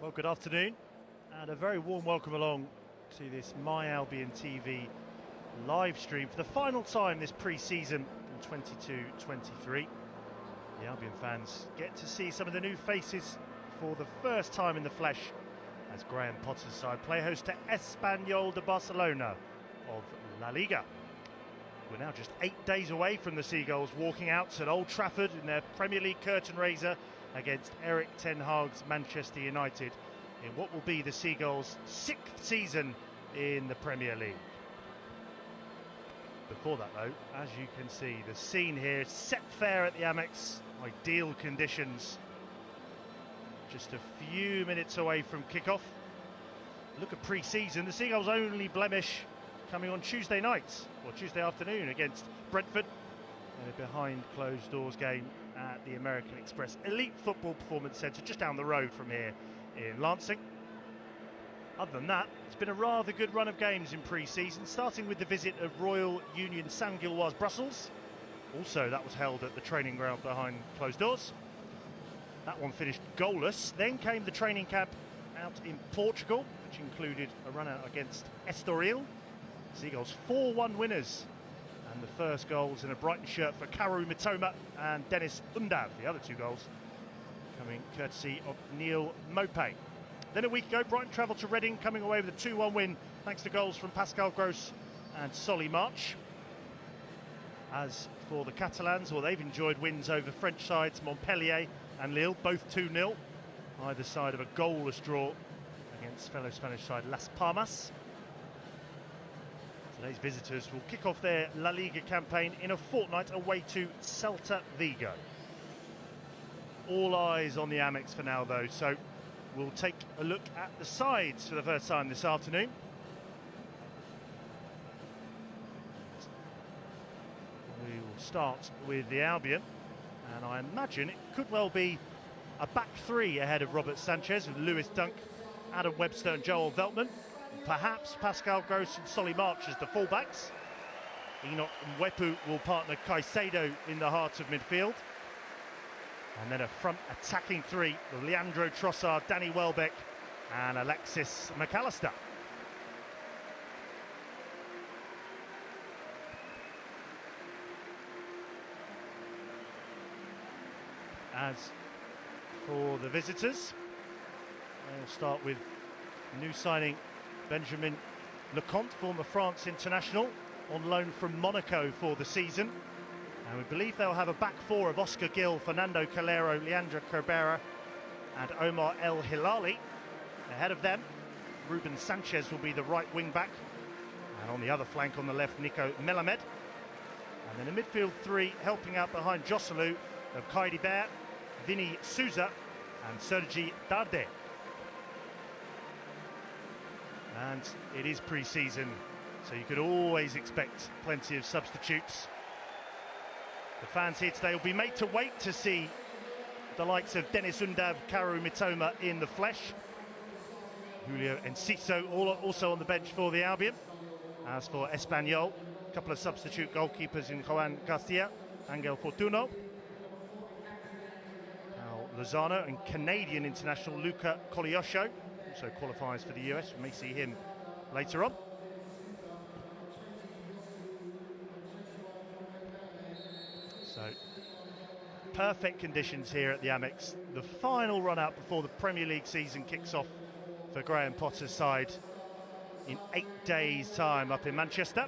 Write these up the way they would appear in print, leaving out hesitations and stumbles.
Well, good afternoon and a very warm welcome along to this My Albion TV live stream for the final time this pre-season in 22-23. The Albion fans get to see some of the new faces for the first time in the flesh as Graham Potter's side play host to Espanyol de Barcelona of La Liga. We're now just 8 days away from the Seagulls walking out at Old Trafford in their Premier League curtain raiser against Erik ten Hag's Manchester United in what will be the Seagulls' 6th season in the Premier League. Before that though, as you can see, the scene here, set fair at the Amex, ideal conditions. Just a few minutes away from kickoff. Look at pre-season, the Seagulls' only blemish coming on Tuesday night, or Tuesday afternoon against Brentford in a behind closed doors game at the American Express Elite Football Performance Centre just down the road from here in Lancing. Other than that, it's been a rather good run of games in pre-season, starting with the visit of Royal Union Saint-Gilloise Brussels. Also, that was held at the training ground behind closed doors. That one finished goalless. Then came the training camp out in Portugal, which included a run out against Estoril. Seagulls 4-1 winners, and the first goals in a Brighton shirt for Karu Mitoma and Dennis Undav. The other two goals coming courtesy of Neil Mopé. Then a week ago, Brighton travelled to Reading, coming away with a 2-1 win thanks to goals from Pascal Gross and Solly March. As for the Catalans, well, they've enjoyed wins over French sides Montpellier and Lille, both 2-0, either side of a goalless draw against fellow Spanish side Las Palmas. Today's visitors will kick off their La Liga campaign in a fortnight away to Celta Vigo. All eyes on the Amex for now though, so we'll take a look at the sides for the first time this afternoon. We will start with the Albion, and I imagine it could well be a back three ahead of Robert Sanchez with Lewis Dunk, Adam Webster and Joel Veltman. Perhaps Pascal Gross and Solly March as the fullbacks. Enoch Mwepu will partner Caicedo in the heart of midfield. And then a front attacking three with Leandro Trossard, Danny Welbeck and Alexis McAllister. As for the visitors, they'll start with new signing Benjamin Lecomte, former France international, on loan from Monaco for the season. And we believe they'll have a back four of Oscar Gil, Fernando Calero, Leandro Cabrera and Omar El Hilali. Ahead of them, Ruben Sanchez will be the right wing back. And on the other flank on the left, Nico Melamed. And then a midfield three helping out behind Joselu of Kaidi Bear, Vinny Souza and Sergi Darde. And it is pre-season, so you could always expect plenty of substitutes. The fans here today will be made to wait to see the likes of Dennis Undav, Karu Mitoma in the flesh. Julio Enciso also on the bench for the Albion. As for Espanyol, a couple of substitute goalkeepers in Juan Garcia, Angel Fortuno, Paul Lozano and Canadian international Luca Colliosho. Also qualifies for the US, we may see him later on. So, perfect conditions here at the Amex. The final run out before the Premier League season kicks off for Graham Potter's side in 8 days' time up in Manchester.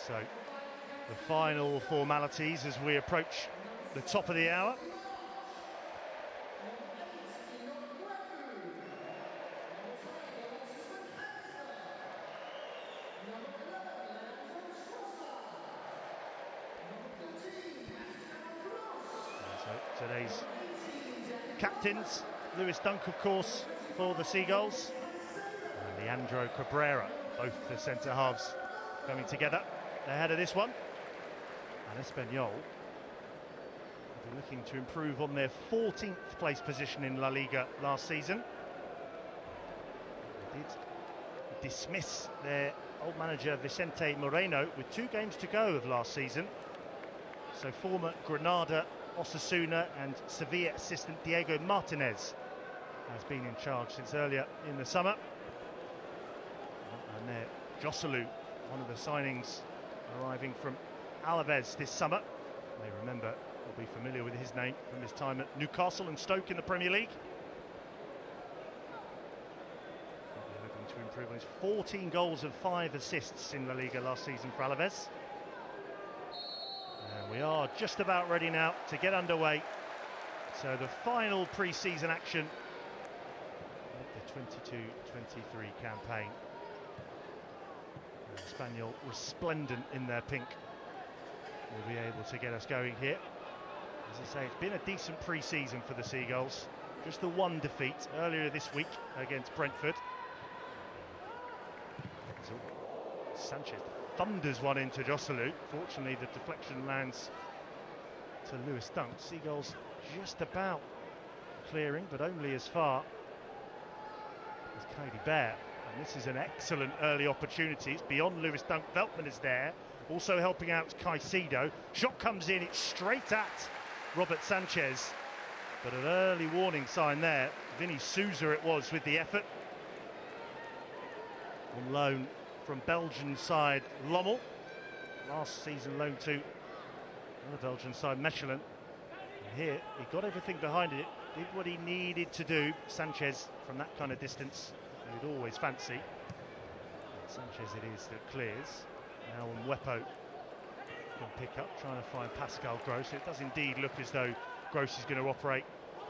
So, the final formalities as we approach the top of the hour. So today's captains, Lewis Dunk of course for the Seagulls, and Leandro Cabrera, both the centre halves coming together ahead of this one. And Espanyol will be looking to improve on their 14th place position in La Liga last season. They did dismiss their old manager Vicente Moreno with 2 games to go of last season. So former Granada, Osasuna and Sevilla assistant Diego Martinez has been in charge since earlier in the summer. And there, Joselu, one of the signings arriving from Alaves this summer. You may remember, will be familiar with his name from his time at Newcastle and Stoke in the Premier League. Looking to improve on his 14 goals and 5 assists in La Liga last season for Alaves. And we are just about ready now to get underway. So the final pre-season action of the 22-23 campaign. Espanyol, resplendent in their pink, will be able to get us going here. As I say, it's been a decent pre-season for the Seagulls. Just the one defeat earlier this week against Brentford. So Sanchez thunders one into Joselu. Fortunately, the deflection lands to Lewis Dunk. Seagulls just about clearing, but only as far as Cody Bear. And this is an excellent early opportunity. It's beyond Lewis Dunk. Veltman is there. Also helping out Caicedo. Shot comes in. It's straight at Robert Sanchez. But an early warning sign there. Vinny Souza it was with the effort. On loan from Belgian side Lommel. Last season loan to another Belgian side, Mechelen. And here he got everything behind it. Did what he needed to do. Sanchez from that kind of distance. He'd always fancy. Sanchez it is that clears. Now Mwepo can pick up, trying to find Pascal Gross. It does indeed look as though Gross is going to operate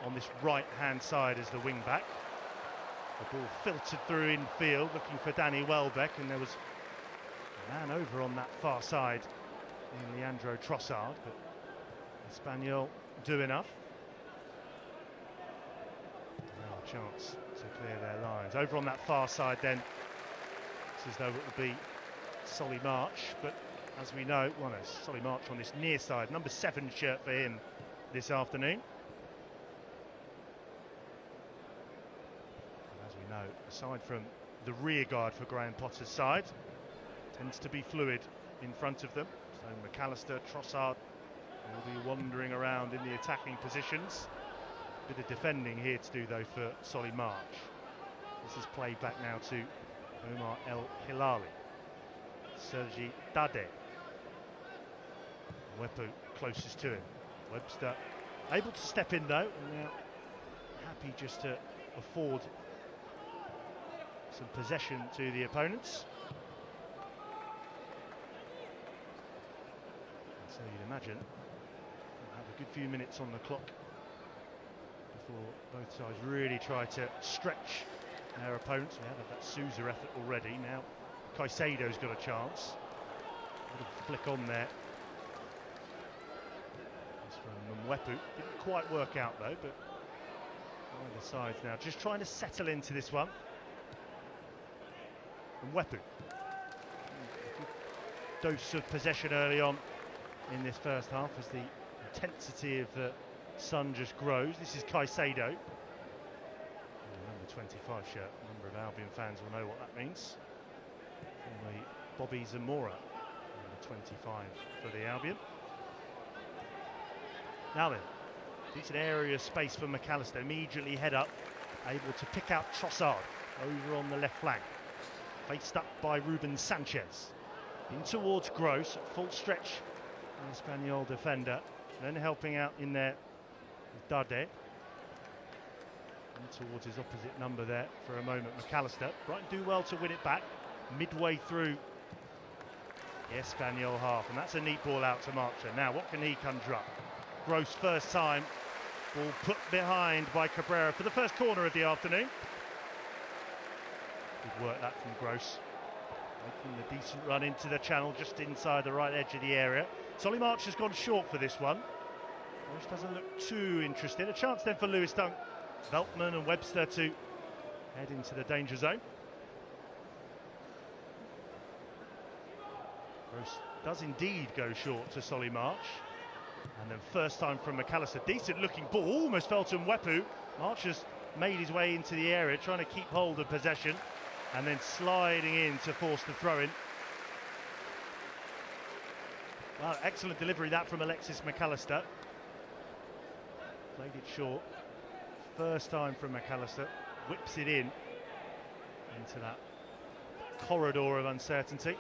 on this right-hand side as the wing-back. The ball filtered through infield, looking for Danny Welbeck, and there was a man over on that far side in Leandro Trossard, but Espanyol do enough. Now a chance to clear their lines. Over on that far side then, it's as though it will be Solly March, but as we know, well no, Solly March on this near side, number 7 shirt for him this afternoon. And as we know, aside from the rear guard for Graham Potter's side, tends to be fluid in front of them. So McAllister, Trossard will be wandering around in the attacking positions. Bit of defending here to do though for Solly March. This is played back now to Omar El Hilali. Sergi Dade. Mwepo closest to him. Webster able to step in though, and now happy just to afford some possession to the opponents. So you'd imagine we'll have a good few minutes on the clock before both sides really try to stretch their opponents. We have had that Souza effort already. Now Caicedo's got a chance. A little flick on there. That's from Mwepu. Didn't quite work out though, but either sides now just trying to settle into this one. Mwepu. Dose of possession early on in this first half as the intensity of the sun just grows. This is Caicedo. Number 25 shirt. A number of Albion fans will know what that means. Formerly Bobby Zamora, number 25 for the Albion. Now then, decent area of space for McAllister. Immediately head up, able to pick out Trossard over on the left flank. Faced up by Ruben Sanchez. In towards Gross, full stretch. Espanyol defender. Then helping out in there with Dade. And towards his opposite number there for a moment, McAllister. Brighton do well to win it back. Midway through the Espanyol half, and that's a neat ball out to Marcher. Now what can he conjure up? Gross first time, ball put behind by Cabrera for the first corner of the afternoon. Good work that from Gross, making a decent run into the channel just inside the right edge of the area. Solly March has gone short for this one. Gross doesn't look too interested. A chance then for Lewis Dunk, Veltman and Webster to head into the danger zone. Gross does indeed go short to Solly March. And then first time from McAllister. Decent looking ball, almost fell to Mwepu. March has made his way into the area, trying to keep hold of possession. And then sliding in to force the throw in. Well, excellent delivery that from Alexis McAllister. Played it short. First time from McAllister. Whips it in into that corridor of uncertainty.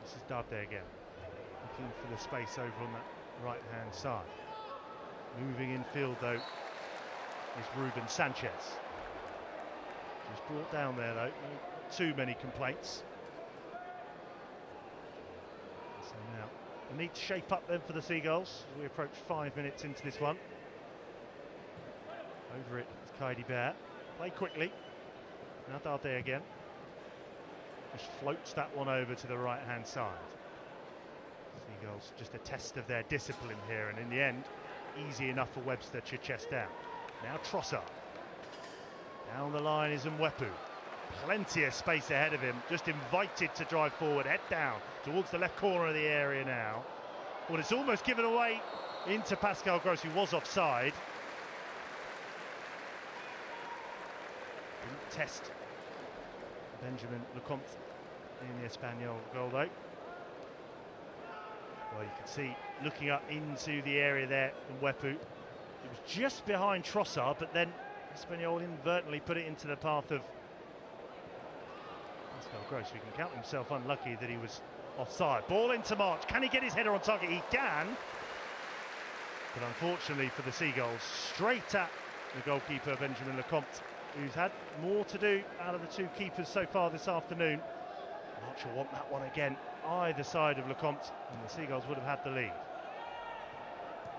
This is Darde again. Looking for the space over on that right-hand side. Moving in field though is Ruben Sanchez. Just brought down there though, not too many complaints. So now we need to shape up then for the Seagulls as we approach 5 minutes into this one. Over it is Kaidi Bear. Play quickly. Now Darde again. Just floats that one over to the right-hand side. Seagulls just a test of their discipline here, and in the end, easy enough for Webster to chest down. Now Trossard. Down the line is Mwepu. Plenty of space ahead of him, just invited to drive forward, head down towards the left corner of the area now. Well, it's almost given away into Pascal Gross, who was offside. Didn't test Benjamin Lecomte in the Espanyol goal though. Well, you can see looking up into the area there in Mwepu. It was just behind Trossard, but then Espanyol inadvertently put it into the path of Pascal Gross, who can count himself unlucky that he was offside. Ball into March. Can he get his header on target? He can. But unfortunately for the Seagulls, straight at the goalkeeper Benjamin Lecomte, who's had more to do out of the two keepers so far this afternoon. March will want that one again, either side of Lecomte, and the Seagulls would have had the lead.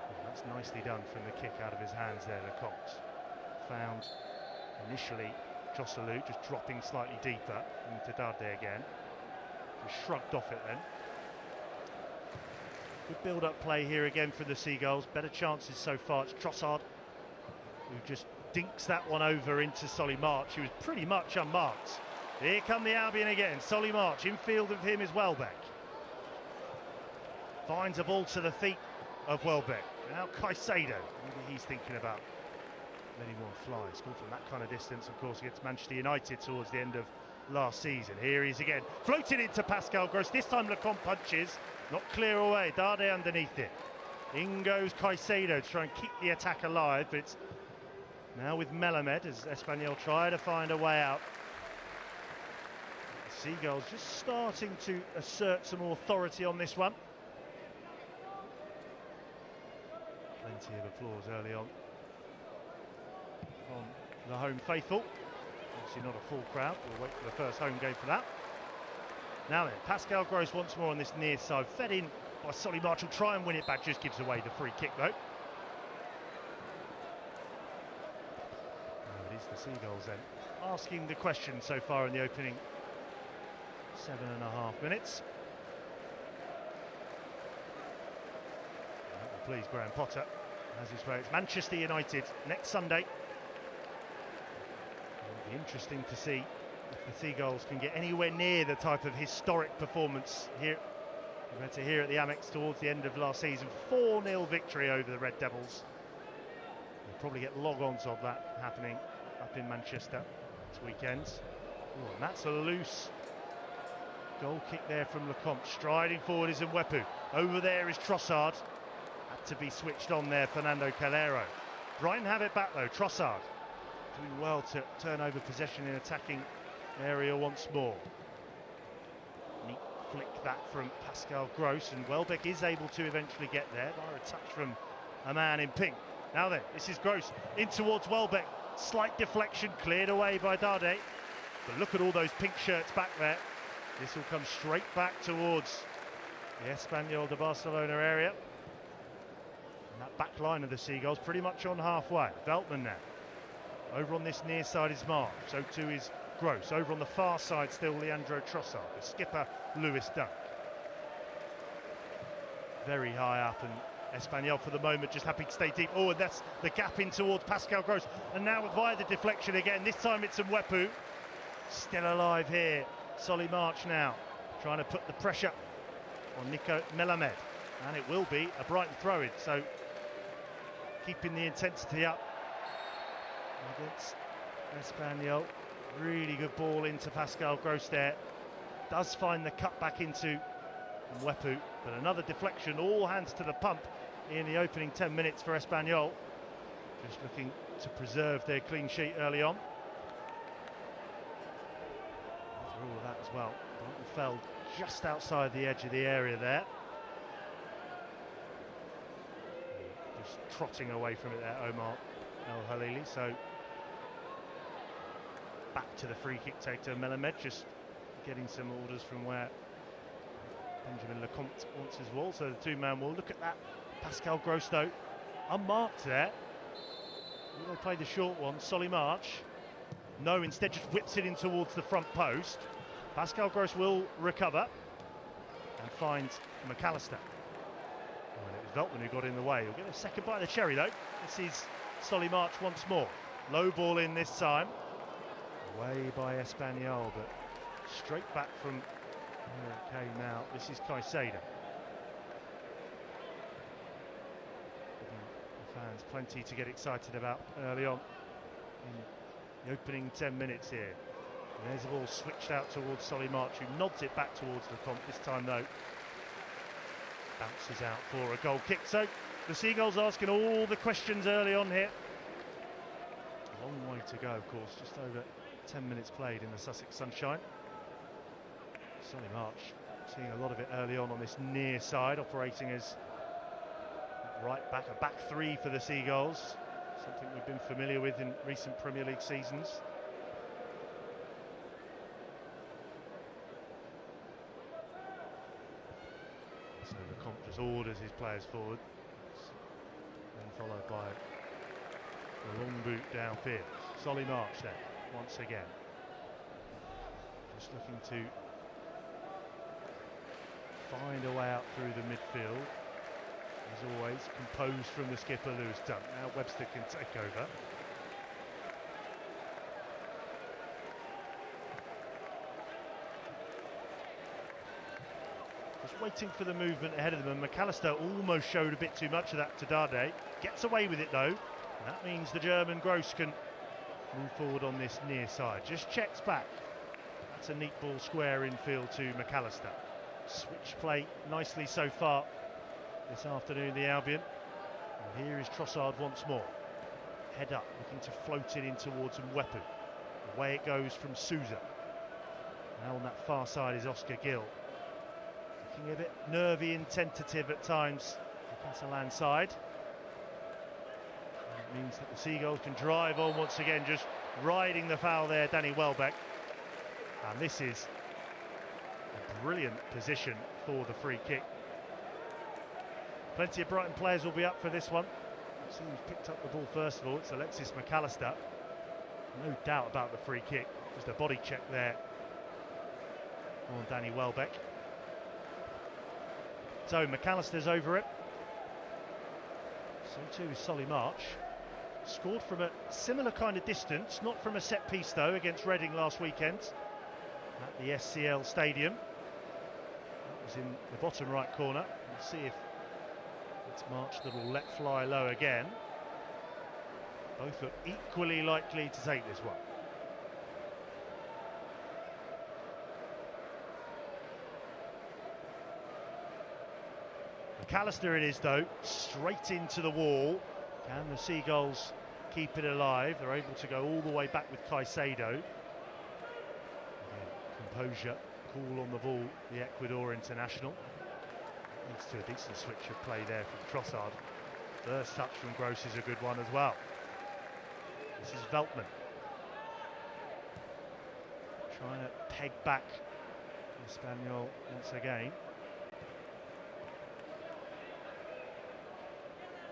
Well, that's nicely done from the kick out of his hands there, Lecomte. Found initially Trossard, just dropping slightly deeper into Darde again. Just shrugged off it then. Good build-up play here again for the Seagulls. Better chances so far. It's Trossard who just dinks that one over into Solly March, who was pretty much unmarked. Here come the Albion again. Solly March in field of him is Welbeck. Finds a ball to the feet of Welbeck. Now Caicedo. Maybe he's thinking about letting one fly. Scored from that kind of distance, of course, against Manchester United towards the end of last season. Here he is again. Floated into Pascal Gross. This time Lecomte punches. Not clear away. Darde underneath it. In goes Caicedo to try and keep the attack alive, but it's now with Melamed as Espanyol try to find a way out. The Seagulls just starting to assert some authority on this one. Plenty of applause early on from the home faithful. Obviously not a full crowd. We'll wait for the first home game for that. Now then, Pascal Gross once more on this near side. Fed in by Solly March. Will try and win it back. Just gives away the free kick though. It is the Seagulls then asking the question so far in the opening 7.5 minutes. Please, Graham Potter has his way. It's Manchester United next Sunday. It'll be interesting to see if the Seagulls can get anywhere near the type of historic performance here compared to here at the Amex towards the end of last season. 4-0 victory over the Red Devils. We'll probably get log-ons of that happening up in Manchester this weekend. Oh, and that's a loose goal kick there from Lecomte. Striding forward is Mwepu. Over there is Trossard. Had to be switched on there, Fernando Calero. Brighton have it back though. Trossard doing well to turn over possession in attacking area once more. Neat flick that from Pascal Gross, and Welbeck is able to eventually get there by a touch from a man in pink. Now then, this is Gross in towards Welbeck. Slight deflection, cleared away by Darde. But look at all those pink shirts back there. This will come straight back towards the Espanyol de Barcelona area. And that back line of the Seagulls pretty much on halfway. Veltman now. Over on this near side is March. So too is Gross. Over on the far side still Leandro Trossard. The skipper Lewis Dunk. Very high up, and Espanyol for the moment just happy to stay deep. Oh, and that's the gap in towards Pascal Gross. And now via the deflection again. This time it's Mwepu. Still alive here. Solly March now trying to put the pressure on Nico Melamed. And it will be a Brighton throw-in. So keeping the intensity up against Espanyol. Really good ball into Pascal Gross there. does find the cut back into Mwepu, but another deflection, all hands to the pump in the opening 10 minutes for Espanyol. Just looking to preserve their clean sheet early on. After all of that as well, Brighton fell just outside the edge of the area there. Just trotting away from it there, Omar El Halili. So back to the free kick taker, Melamed, just getting some orders from where Benjamin Lecomte wants his wall. So the two-man wall. Look at that. Pascal Gross, though, unmarked there. Will they play the short one? Solly March. No, instead just whips it in towards the front post. Pascal Gross will recover and find McAllister. Oh, and it was Veltman who got in the way. He'll get a second bite of the cherry, though. This is Solly March once more. Low ball in this time. Away by Espanyol, but straight back from where it came out. This is Caicedo. Fans plenty to get excited about early on in the opening 10 minutes here. And there's the ball switched out towards Solly March, who nods it back towards Lecomte. This time, though, bounces out for a goal kick. So the Seagulls asking all the questions early on here. A long way to go, of course, just over 10 minutes played in the Sussex sunshine. Solly March seeing a lot of it early on this near side, operating as right back, a back three for the Seagulls, something we've been familiar with in recent Premier League seasons. So Lecomte just orders his players forward, then followed by a long boot downfield. Solly March there, once again. Just looking to find a way out through the midfield. As always, composed from the skipper, Lewis Dunn. Now Webster can take over. Just waiting for the movement ahead of them, and McAllister almost showed a bit too much of that to Dade. Gets away with it though, and that means the German Gross can move forward on this near side. Just checks back. That's a neat ball square infield to McAllister. Switch play nicely so far this afternoon, the Albion. And here is Trossard once more. Head up, looking to float it in towards Mwepu. Away it goes from Souza. Now on that far side is Oscar Gill. Looking a bit nervy and tentative at times, the Catalan side. And it means that the Seagulls can drive on once again, just riding the foul there, Danny Welbeck. And this is a brilliant position for the free kick. Plenty of Brighton players will be up for this one. See who's picked up the ball first of all. It's Alexis McAllister. No doubt about the free kick. Just a body check there on Danny Welbeck. So McAllister's over it. So too is Solly March. Scored from a similar kind of distance, not from a set piece though, against Reading last weekend at the SCL Stadium. That was in the bottom right corner. We'll see if it's March that will let fly low again. Both look equally likely to take this one. McAllister it is though, straight into the wall. Can the Seagulls keep it alive? They're able to go all the way back with Caicedo. Again, composure, cool on the ball, the Ecuador international. Leads to a decent switch of play there from Trossard. First touch from Gross is a good one as well. This is Veltman. Trying to peg back Espanyol once again.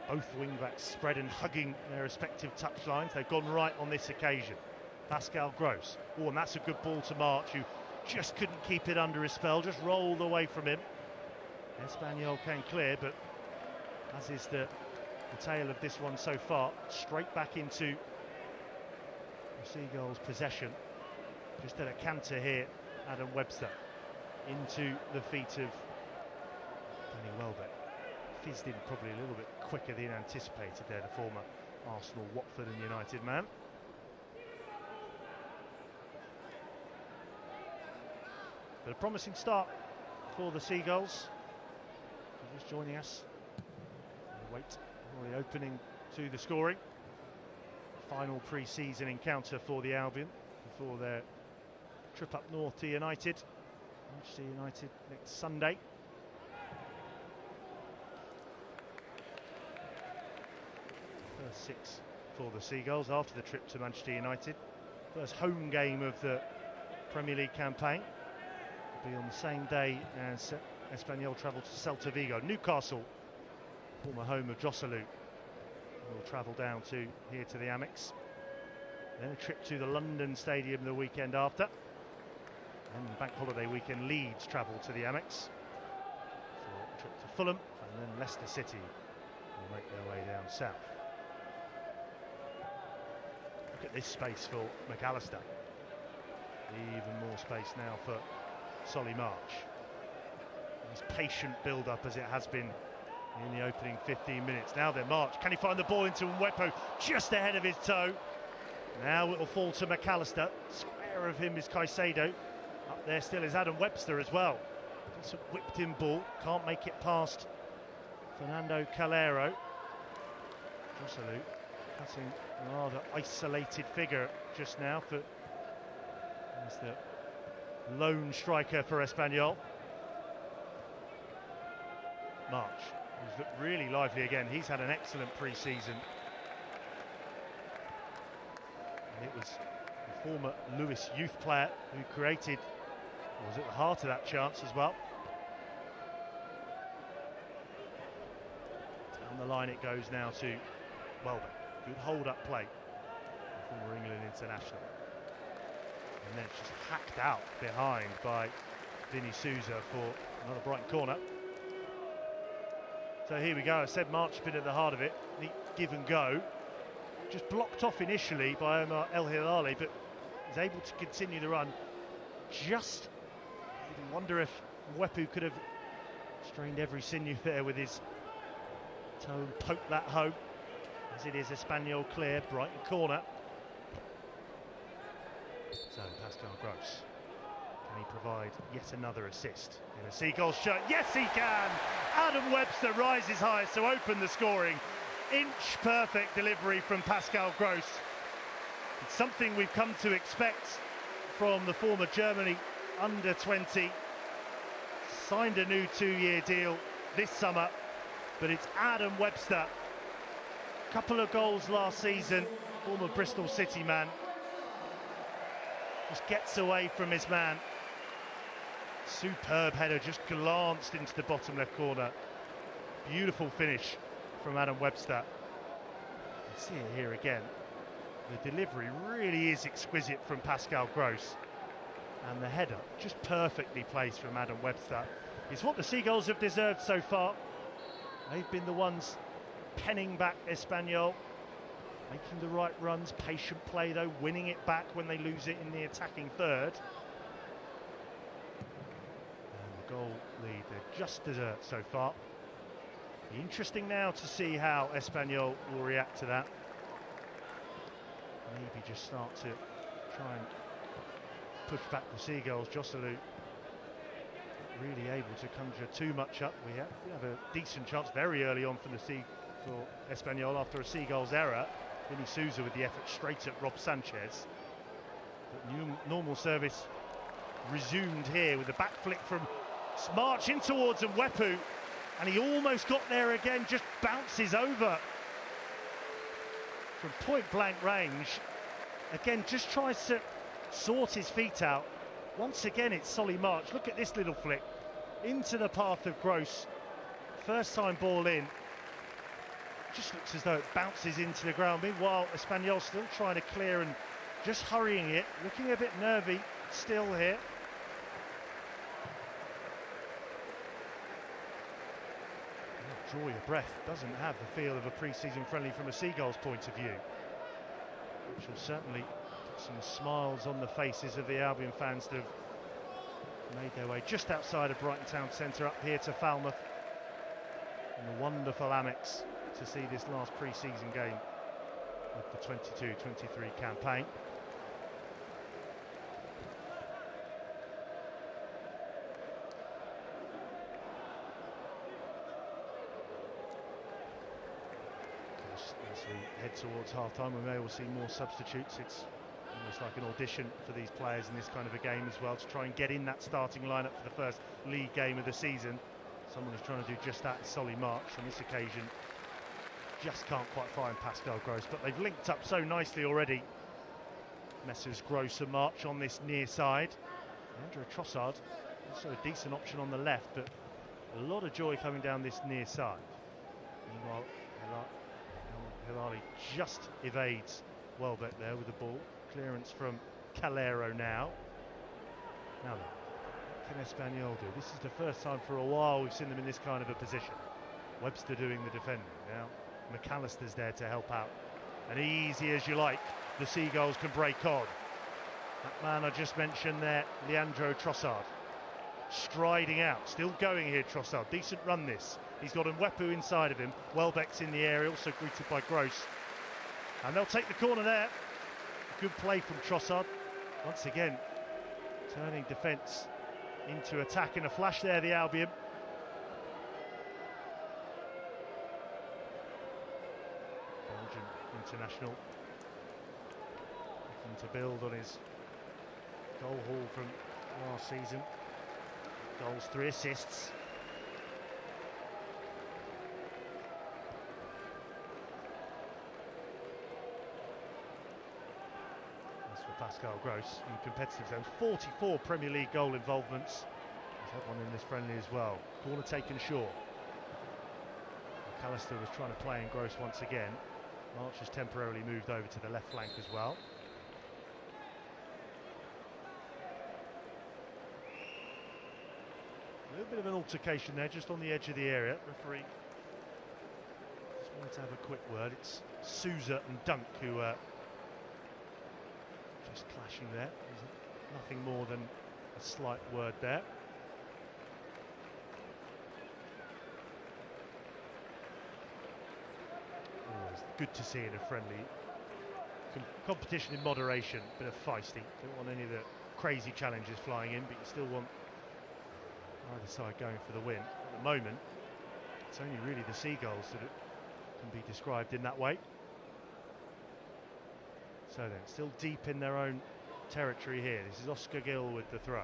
Both wing-backs spread and hugging their respective touchlines. They've gone right on this occasion. Pascal Gross. Oh, and that's a good ball to March, who just couldn't keep it under his spell, just rolled away from him. Espanyol came clear, but as is the tale of this one so far, straight back into the Seagulls' possession. Just at a canter here, Adam Webster into the feet of Danny Welbeck. Fizzed in probably a little bit quicker than anticipated there, the former Arsenal, Watford and United man. But a promising start for the Seagulls. If you're just joining us, we'll wait for the opening to the scoring. Final pre-season encounter for the Albion before their trip up north to United. Manchester United next Sunday. First 6 for the Seagulls after the trip to Manchester United. First home game of the Premier League campaign. Will be on the same day as Espanyol travel to Celta Vigo. Newcastle, former home of Trossard, will travel down to here to the Amex. Then a trip to the London Stadium the weekend after. And bank holiday weekend, Leeds travel to the Amex for a trip to Fulham, and then Leicester City will make their way down south. Look at this space for McAllister. Even more space now for Solly March. His patient build-up as it has been in the opening 15 minutes. Now then, March, can he find the ball into Mwepu just ahead of his toe? Now it will fall to McAllister. Square of him is Caicedo. Up there still is Adam Webster as well. It's a whipped-in ball, can't make it past Fernando Calero. Trossard cutting a rather isolated figure just now for as the lone striker for Espanyol. March, who's looked really lively again. He's had an excellent pre-season. And it was the former Lewis youth player who created, was at the heart of that chance as well. Down the line it goes now to Welbeck. Good hold-up play, former England international. And then it's just hacked out behind by Vinny Souza for another Brighton corner. So here we go. I said March been at the heart of it. Neat give and go. Just blocked off initially by Omar El Hilali, but is able to continue the run. Just even wonder if Mwepu could have strained every sinew there with his toe and poked that home. As it is Espanyol clear, Brighton corner. So Pascal Gross, can he provide yet another assist in a Seagulls shirt? Yes, he can! Adam Webster rises highest to open the scoring. Inch perfect delivery from Pascal Gross. It's something we've come to expect from the former Germany under-20. Signed a new 2-year deal this summer, but it's Adam Webster. Couple of goals last season, former Bristol City man. Just gets away from his man. Superb header, just glanced into the bottom left corner. Beautiful finish from Adam Webster. You see it here again. The delivery really is exquisite from Pascal Gross. And the header, just perfectly placed from Adam Webster. It's what the Seagulls have deserved so far. They've been the ones penning back Espanyol, making the right runs, patient play though, winning it back when they lose it in the attacking third. And the goal lead they just deserve so far. Be interesting now to see how Espanyol will react to that. Maybe just start to try and push back the Seagulls. Joselu really able to conjure too much up. We have a decent chance very early on for Espanyol after a Seagulls error. Vinny Souza with the effort straight at Rob Sanchez. But normal service resumed here with the back flick from March in towards Mwepu, and he almost got there again, just bounces over from point blank range. Again, just tries to sort his feet out. Once again, it's Solly March. Look at this little flick into the path of Gross. First time ball in. Just looks as though it bounces into the ground. Meanwhile, Espanyol still trying to clear and just hurrying it. Looking a bit nervy still here. Draw your breath. Doesn't have the feel of a pre-season friendly from a Seagulls point of view. Which will certainly put some smiles on the faces of the Albion fans that have made their way just outside of Brighton Town Centre up here to Falmouth. And the wonderful Amex to see this last pre-season game of the 22-23 campaign. course, as we head towards half-time, we may all see more substitutes. It's almost like an audition for these players in this kind of a game as well, to try and get in that starting lineup for the first league game of the season. Someone who's trying to do just that is Solly March. On this occasion, just can't quite find Pascal Gross, but they've linked up so nicely already. Messrs Gross and March on this near side. Andrew Trossard, also a decent option on the left, but a lot of joy coming down this near side. Meanwhile, Hilali just evades Welbeck there with the ball. Clearance from Calero now. Now then, what can Espanyol do? This is the first time for a while we've seen them in this kind of a position. Webster doing the defending. Now McAllister's there to help out. And easy as you like, the Seagulls can break on. That man I just mentioned there, Leandro Trossard, striding out, still going here. Trossard, decent run this. He's got Mwepu inside of him. Welbeck's in the area, also greeted by Gross. And they'll take the corner there. Good play from Trossard. Once again, turning defence into attack in a flash there, the Albion. Belgian international looking to build on his goal haul from last season. Goals, 3 assists. As for Pascal Gross in competitive zones, 44 Premier League goal involvements. He's had one in this friendly as well. Corner taken short. McAllister was trying to play in Gross once again. March has temporarily moved over to the left flank as well. A little bit of an altercation there, just on the edge of the area. Referee just wanted to have a quick word. It's Souza and Dunk who are just clashing there. There's nothing more than a slight word there. Always good to see in a friendly. Competition in moderation, bit of feisty. Don't want any of the crazy challenges flying in, but you still want either side going for the win. At the moment, it's only really the Seagulls that can be described in that way. So then, still deep in their own territory here. This is Oscar Gill with the throw.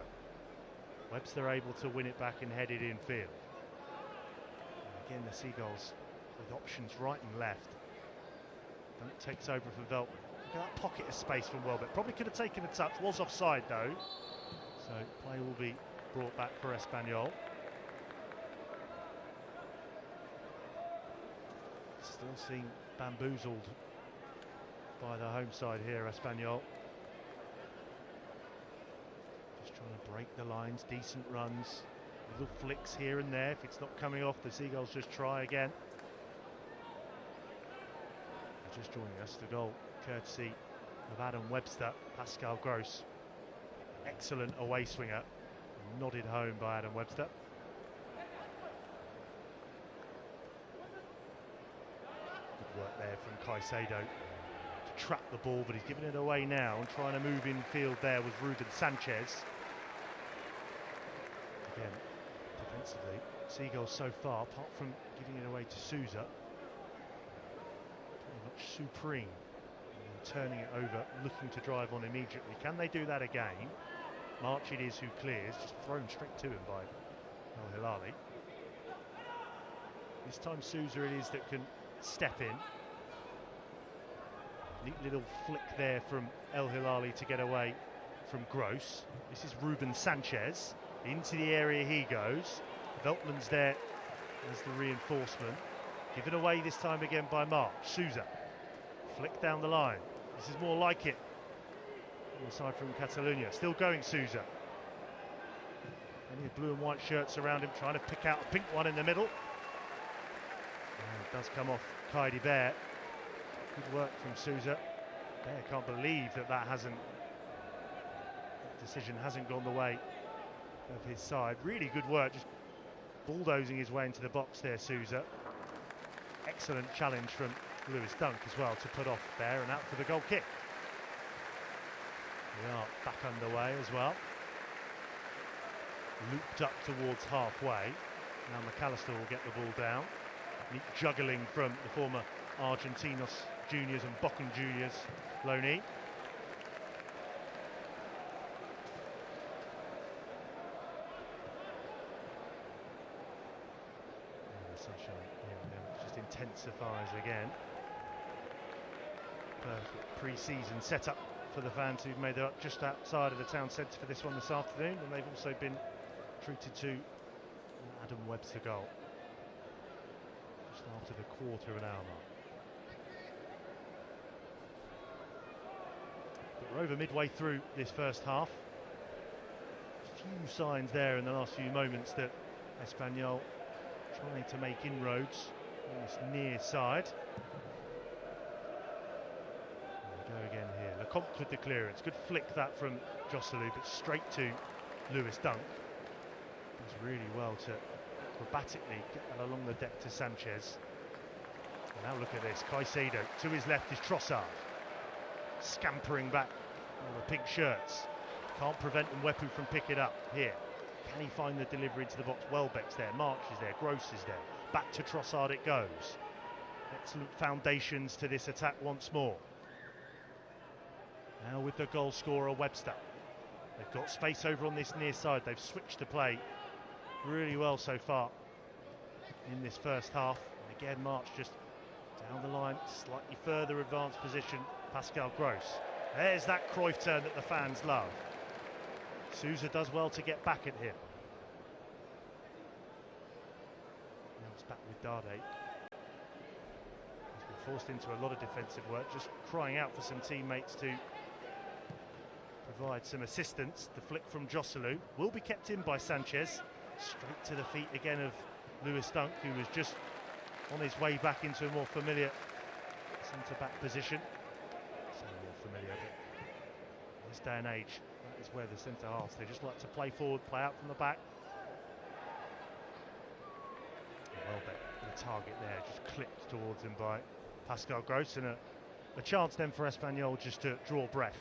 Webster able to win it back and head it infield. And again, the Seagulls with options right and left. Dunk takes over for Veltman. Look at that pocket of space from Welbeck. Probably could have taken a touch, was offside though. So play will be brought back for Espanyol. Still seeing bamboozled by the home side here, Espanyol. Just trying to break the lines, decent runs, little flicks here and there. If it's not coming off, the Seagulls just try again. And just joining us, the goal courtesy of Adam Webster. Pascal Gross, excellent away swinger, nodded home by Adam Webster. Good work there from Caicedo to trap the ball, but he's giving it away now, and trying to move infield there was Ruben Sanchez. Again, defensively, Seagulls so far, apart from giving it away to Souza, pretty much supreme. And turning it over, looking to drive on immediately. Can they do that again? March it is who clears, just thrown straight to him by El Hilali. This time Souza it is that can step in. Neat little flick there from El Hilali to get away from Gross. This is Ruben Sanchez. Into the area he goes. Veltman's there as the reinforcement. Given away this time again by March. Souza. Flick down the line. This is more like it. Aside from Catalonia, still going Souza. Any blue and white shirts around him, trying to pick out a pink one in the middle. And it does come off Kaidi Bear. Good work from Souza. Bear can't believe that decision hasn't gone the way of his side. Really good work, just bulldozing his way into the box there, Souza. Excellent challenge from Lewis Dunk as well to put off Bear and out for the goal kick. We are back underway as well. Looped up towards halfway. Now McAllister will get the ball down. Neat juggling from the former Argentinos Juniors and Bochum Juniors loanee. Sunshine here and there, which just intensifies again. Perfect pre-season setup for the fans who've made it up just outside of the town centre for this one this afternoon, and they've also been treated to Adam Webster goal just after the quarter of an hour mark. But we're over midway through this first half. A few signs there in the last few moments that Espanyol trying to make inroads on this near side. There we go again here. Lecomte with the clearance. Good flick that from Josselou, but straight to Lewis Dunk. Does really well to acrobatically get that along the deck to Sanchez. And now look at this. Caicedo. To his left is Trossard. Scampering back on the pink shirts. Can't prevent Mwepu from picking it up here. Can he find the delivery into the box? Welbeck's there, March is there, Gross is there. Back to Trossard it goes. Excellent foundations to this attack once more. Now with the goal scorer Webster. They've got space over on this near side. They've switched to play really well so far in this first half. And again, March just down the line, slightly further advanced position. Pascal Gross. There's that Cruyff turn that the fans love. Sousa does well to get back at him. Now it's back with Dade. He's been forced into a lot of defensive work, just crying out for some teammates to provide some assistance. The flick from Josselou will be kept in by Sanchez. Straight to the feet again of Lewis Dunk, who was just on his way back into a more familiar centre-back position. So more familiar, but in this day and age, that is where the centre-halves, they just like to play forward, play out from the back. Welbeck, the target there, just clipped towards him by Pascal Gross, and a chance then for Espanyol just to draw breath,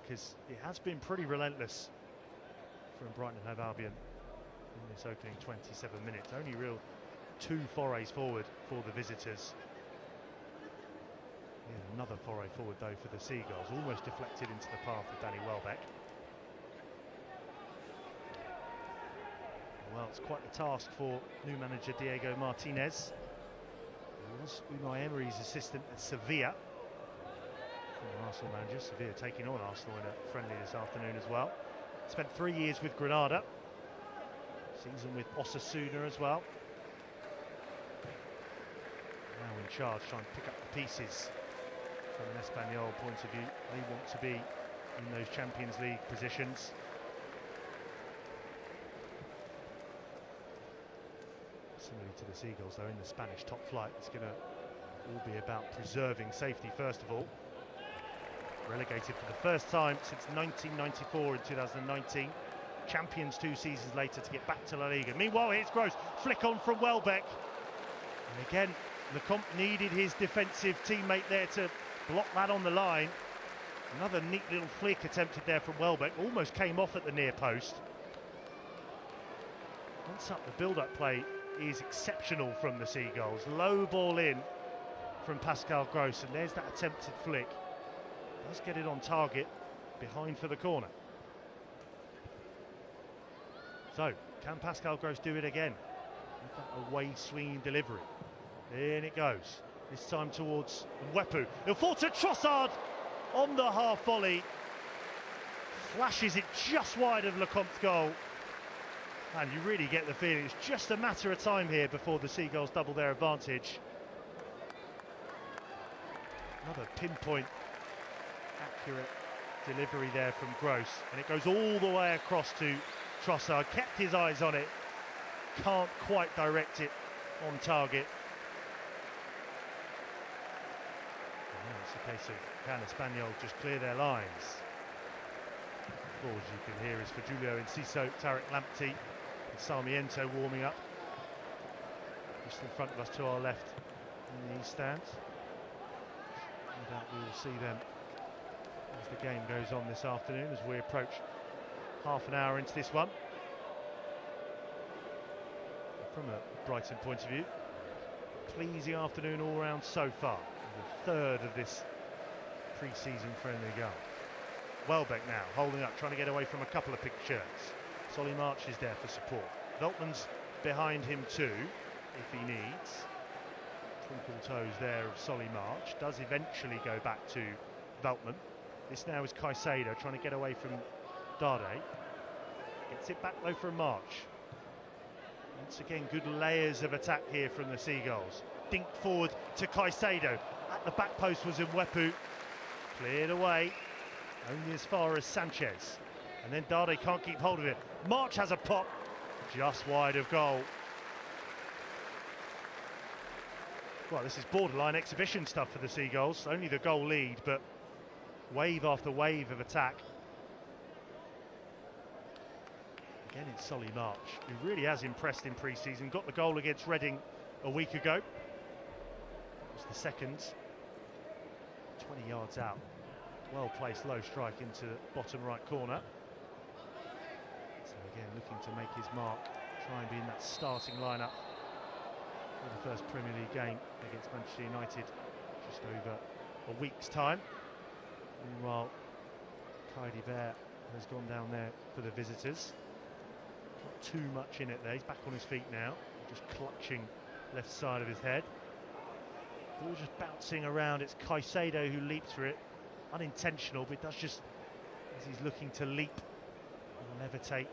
because it has been pretty relentless from Brighton Hove Albion in this opening 27 minutes. Only real 2 forays forward for the visitors. Yeah, another foray forward though for the Seagulls, almost deflected into the path of Danny Welbeck. Well, it's quite a task for new manager Diego Martinez. He was Unai Emery's assistant at Sevilla. Former Arsenal manager, Sevilla taking on Arsenal in a friendly this afternoon as well. Spent 3 years with Granada. Season with Osasuna as well. Now in charge, trying to pick up the pieces from an Espanyol point of view. They want to be in those Champions League positions. Similarly to the Seagulls, though, in the Spanish top flight, it's going to all be about preserving safety first of all. Relegated for the first time since 1994 in 2019. Champions 2 seasons later to get back to La Liga. Meanwhile, here's Gross. Flick on from Welbeck. And again, Lecomte needed his defensive teammate there to block that on the line. Another neat little flick attempted there from Welbeck. Almost came off at the near post. Once up, the build-up play is exceptional from the Seagulls. Low ball in from Pascal Gross, and there's that attempted flick. Does get it on target, behind for the corner. So, can Pascal Gross do it again? With that away swinging delivery. In it goes. This time towards Mwepu. He'll fall to Trossard on the half volley. Flashes it just wide of Lecomte's goal. And you really get the feeling it's just a matter of time here before the Seagulls double their advantage. Another pinpoint, accurate delivery there from Gross. And it goes all the way across to Trossard. Kept his eyes on it. Can't quite direct it on target. And it's a case of can Espanyol just clear their lines. The applause you can hear is for Julio Enciso, Tarek Lamptey and Sarmiento warming up. Just in front of us to our left in the east stands. No doubt we will see them as the game goes on this afternoon, as we approach half an hour into this one. From a Brighton point of view, pleasing afternoon all round so far. The third of this pre-season friendly goal. Welbeck now holding up, trying to get away from a couple of picked shirts. Solly March is there for support. Veltman's behind him too, if he needs. Twinkle toes there of Solly March. Does eventually go back to Veltman. This now is Caicedo trying to get away from Dade. Gets it back though from March. Once again, good layers of attack here from the Seagulls. Dinked forward to Caicedo. At the back post was Mwepu. Cleared away. Only as far as Sanchez. And then Dade can't keep hold of it. March has a pop. Just wide of goal. Well, this is borderline exhibition stuff for the Seagulls. Only the goal lead, but wave after wave of attack. Again, it's Solly March, who really has impressed in pre-season. Got the goal against Reading a week ago. It was the second. 20 yards out. Well-placed low strike into the bottom right corner. So again, looking to make his mark. Try and be in that starting lineup for the first Premier League game against Manchester United. Just over a week's time. Meanwhile, Kaidi Bear has gone down there for the visitors. Not too much in it there. He's back on his feet now, just clutching left side of his head. Ball just bouncing around. It's Caicedo who leaps for it. Unintentional, but it does just, as he's looking to leap and levitate,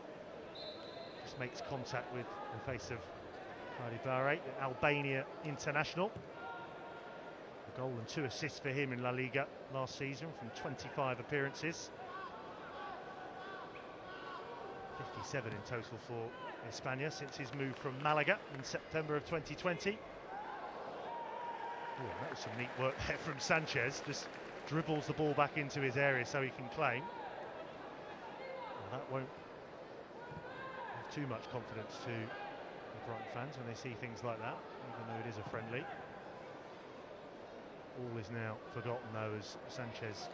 just makes contact with the face of Kaidi Bear, the Albania international. A goal and 2 assists for him in La Liga last season from 25 appearances. 57 in total for Espanyol since his move from Malaga in September of 2020. Oh, that was some neat work there from Sanchez. Just dribbles the ball back into his area so he can claim. Well, that won't have too much confidence to the Brighton fans when they see things like that, even though it is a friendly. All is now forgotten though as Sanchez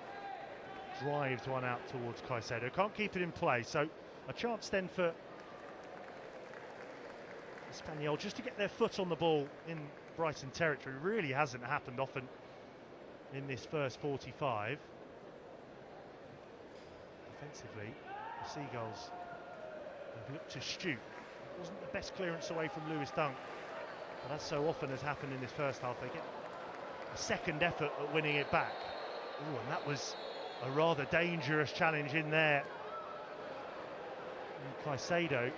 drives one out towards Caicedo. Can't keep it in play, so a chance then for Espanyol just to get their foot on the ball in Brighton territory. Really hasn't happened often in this first 45. Defensively, the Seagulls have looked astute. It wasn't the best clearance away from Lewis Dunk, but as so often has happened in this first half, they get a second effort at winning it back. Ooh, and that was a rather dangerous challenge in there. And Caicedo,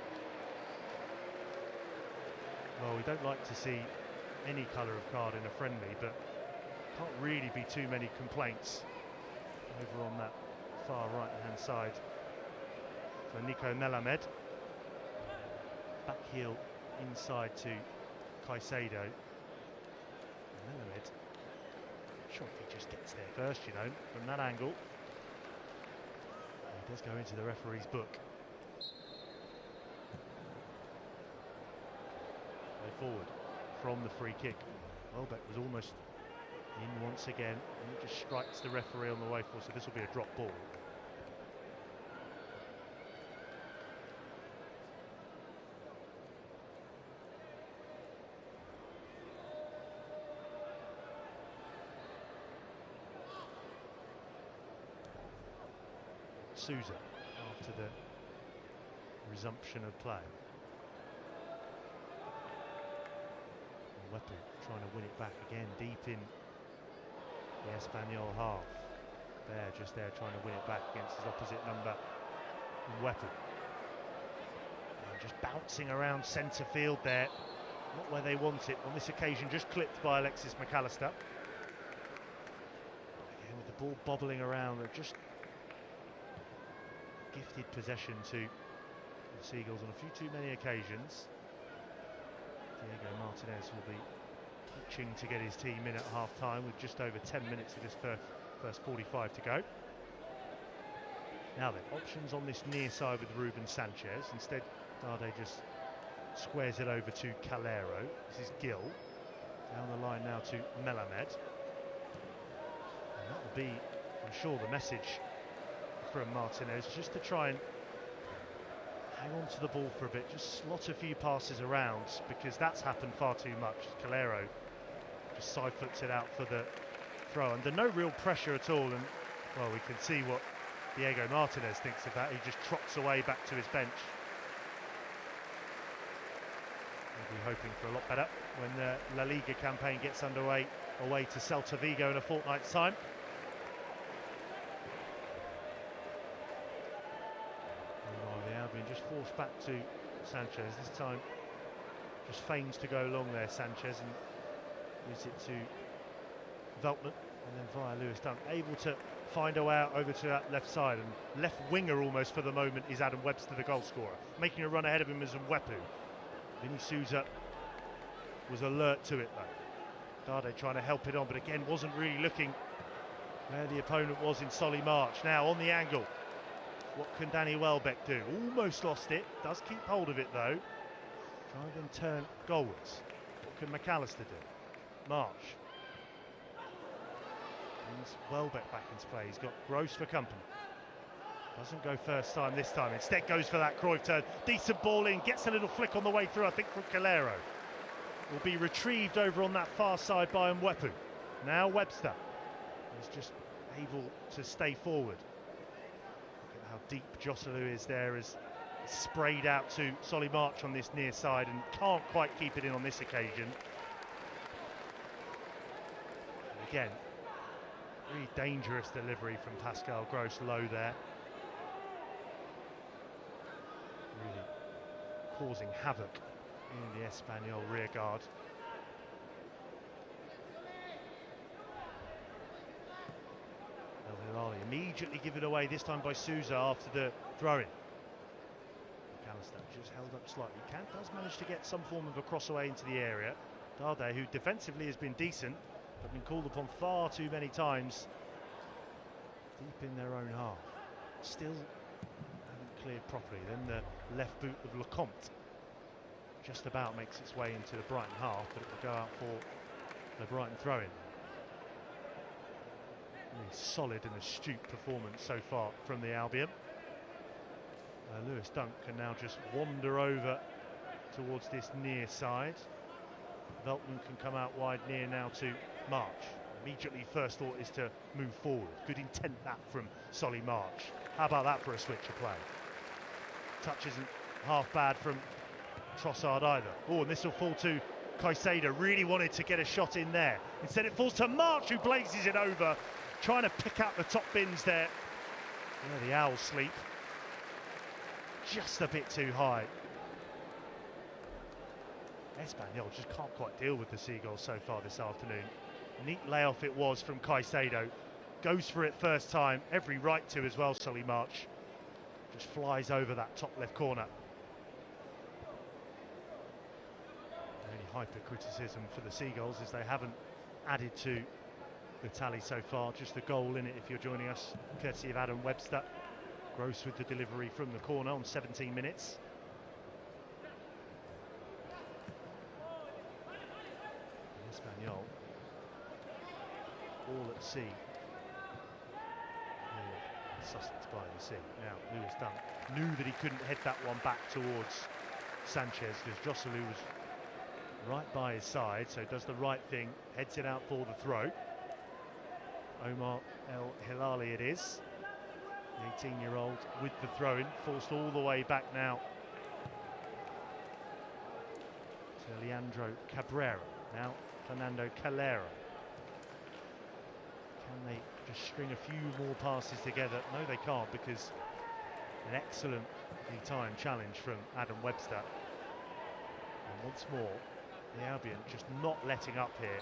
well, we don't like to see any colour of card in a friendly, but can't really be too many complaints over on that far right-hand side for Nico Melamed. Back heel inside to Caicedo. Melamed, not sure if he just gets there first, you know, from that angle. He does go into the referee's book. Play forward from the free kick. Welbeck was almost in once again, and it just strikes the referee on the way forward, so this will be a drop ball. Sousa after the resumption of play. Mwepu trying to win it back again, deep in the Espanyol half. Bear just there trying to win it back against his opposite number, Mwepu. Just bouncing around centre field there, not where they want it. On this occasion, just clipped by Alexis McAllister. Again, with the ball bobbling around, they've just gifted possession to the Seagulls on a few too many occasions. Diego Martinez will be itching to get his team in at half-time with just over 10 minutes of this first 45 to go. Now then, options on this near side with Ruben Sanchez. Instead, Dade just squares it over to Calero. This is Gill. Down the line now to Melamed. And that will be, I'm sure, the message from Martinez, just to try and hang on to the ball for a bit, just slot a few passes around, because that's happened far too much. Calero Just side foots it out for the throw under no real pressure at all, and well, we can see what Diego Martinez thinks of that. He just trots away back to his bench. Maybe hoping for a lot better when the La Liga campaign gets underway away to Celta Vigo in a fortnight's time. The Albion just forced back to Sanchez. This time just feigns to go long there, Sanchez, and gives it to Veltman, and then via Lewis Dunk, able to find a way out over to that left side, and left winger almost for the moment is Adam Webster, the goal scorer. Making a run ahead of him is Mwepu. Vinny Souza was alert to it though. Dade trying to help it on, but again wasn't really looking where the opponent was in Solly March. Now on the angle, what can Danny Welbeck do? Almost lost it, does keep hold of it though. Try and then turn goalwards. What can McAllister do? March. Brings Welbeck back into play. He's got Gross for company. Doesn't go first time this time. Instead goes for that Cruyff turn. Decent ball in. Gets a little flick on the way through, I think, from Calero. Will be retrieved over on that far side by Mwepu. Now Webster is just able to stay forward. Look at how deep Joselu is there, as sprayed out to Solly March on this near side and can't quite keep it in on this occasion. And again, really dangerous delivery from Pascal Gross low there. Really causing havoc in the Espanyol rear guard. El Hilali immediately given away, this time by Souza after the throw-in. McAllister just held up slightly. Does manage to get some form of a cross away into the area. Dade, who defensively has been decent, but been called upon far too many times deep in their own half. Still haven't cleared properly. Then the left boot of Lecomte just about makes its way into the Brighton half, but it will go out for the Brighton throw-in. Really solid and astute performance so far from the Albion. Lewis Dunk can now just wander over towards this near side. Veltman can come out wide near now to March. Immediately first thought is to move forward. Good intent that from Solly March. How about that for a switch of play? Touch isn't half bad from Trossard either. Oh, and this will fall to Caicedo. Really wanted to get a shot in there. Instead it falls to March, who blazes it over, trying to pick out the top bins there. Yeah, the Owls sleep. Just a bit too high. Espanyol just can't quite deal with the Seagulls so far this afternoon. Neat layoff it was from Caicedo. Goes for it first time, every right to as well, Solly March. Just flies over that top left corner. Only hyper-criticism for the Seagulls is they haven't added to the tally so far. Just the goal in it if you're joining us, courtesy of Adam Webster. Gross with the delivery from the corner on 17 minutes. Espanyol all at sea. Sussex by the sea. Now Lewis Dunk knew that he couldn't head that one back towards Sanchez because Joselu was right by his side, so does the right thing, heads it out for the throw. Omar El Hilali it is. The 18-year-old with the throw-in, forced all the way back now to Leandro Cabrera. Now Fernando Calero. Can they just string a few more passes together? No, they can't, because an excellently timed challenge from Adam Webster. And once more, the Albion just not letting up here.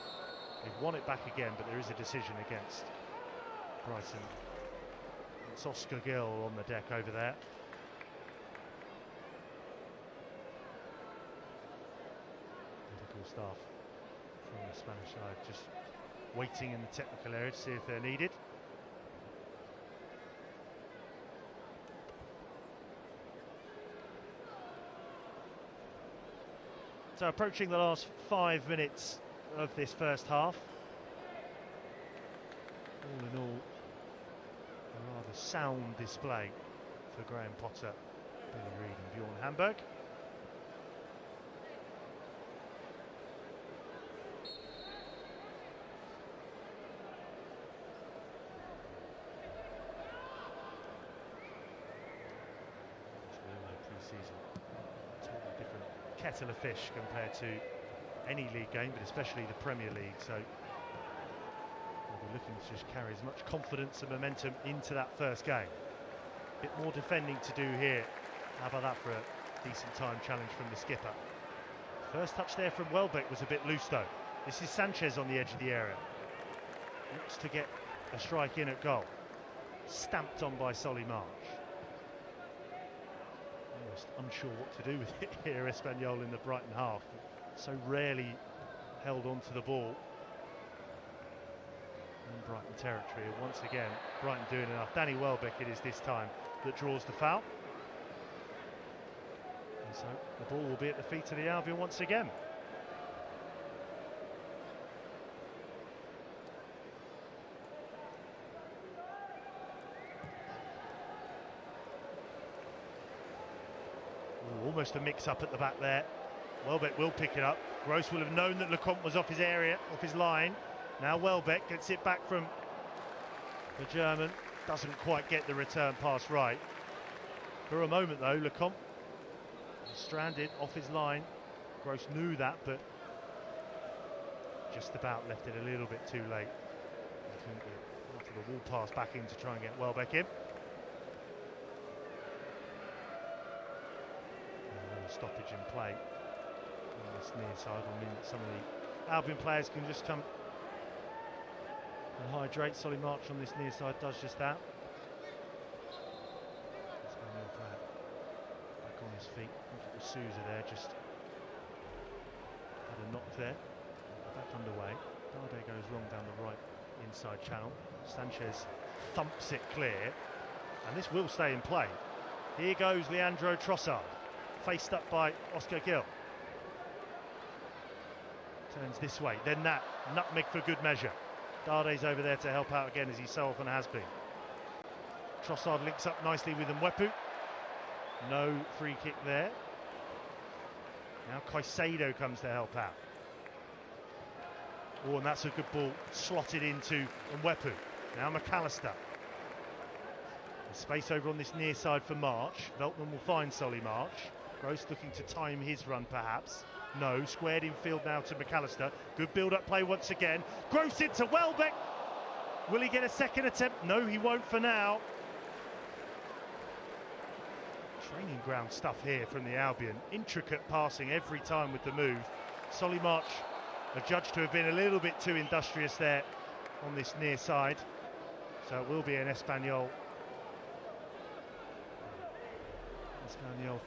They've won it back again, but there is a decision against Brighton. It's Oscar Gill on the deck over there. Medical staff from the Spanish side just waiting in the technical area to see if they're needed. So approaching the last 5 minutes of this first half. All in all, a rather sound display for Graham Potter, Billy Reid and Bjorn Hamburg. season. Totally different kettle of fish compared to any league game, but especially the Premier League. So we'll be looking to just carry as much confidence and momentum into that first game. A bit more defending to do here. How about that for a decent time challenge from the skipper? First touch there from Welbeck was a bit loose though. This is Sanchez on the edge of the area. Looks to get a strike in at goal. Stamped on by Solly March. Almost unsure what to do with it here, Espanyol in the Brighton half. So rarely held on to the ball in Brighton territory. And once again, Brighton doing enough. Danny Welbeck it is this time that draws the foul. And so the ball will be at the feet of the Albion once again. Almost a mix-up at the back there. Welbeck will pick it up. Gross will have known that Lecomte was off his area, off his line. Now Welbeck gets it back from the German. Doesn't quite get the return pass right. For a moment though, Lecomte was stranded off his line. Gross knew that, but just about left it a little bit too late. He couldn't get after the wall pass back in to try and get Welbeck in. Stoppage in play on this near side will mean that some of the Albion players can just come and hydrate. Solly March on this near side does just that. Espanyol player back on his feet. I think it was Sousa there, just had a knock there. Back underway. Dade goes long down the right inside channel. Sanchez thumps it clear, and this will stay in play. Here goes Leandro Trossard. Faced up by Oscar Gil. Turns this way, then that. Nutmeg for good measure. Dade's over there to help out again, as he so often has been. Trossard links up nicely with Mwepu. No free kick there. Now Caicedo comes to help out. Oh, and that's a good ball slotted into Mwepu. Now McAllister. Space over on this near side for March. Veltman will find Solly March. Gross looking to time his run perhaps. No, squared in field now to McAllister. Good build-up play once again. Gross into Welbeck. Will he get a second attempt? No, he won't for now. Training ground stuff here from the Albion. Intricate passing every time with the move. Solly March adjudged to have been a little bit too industrious there on this near side. So it will be an Espanyol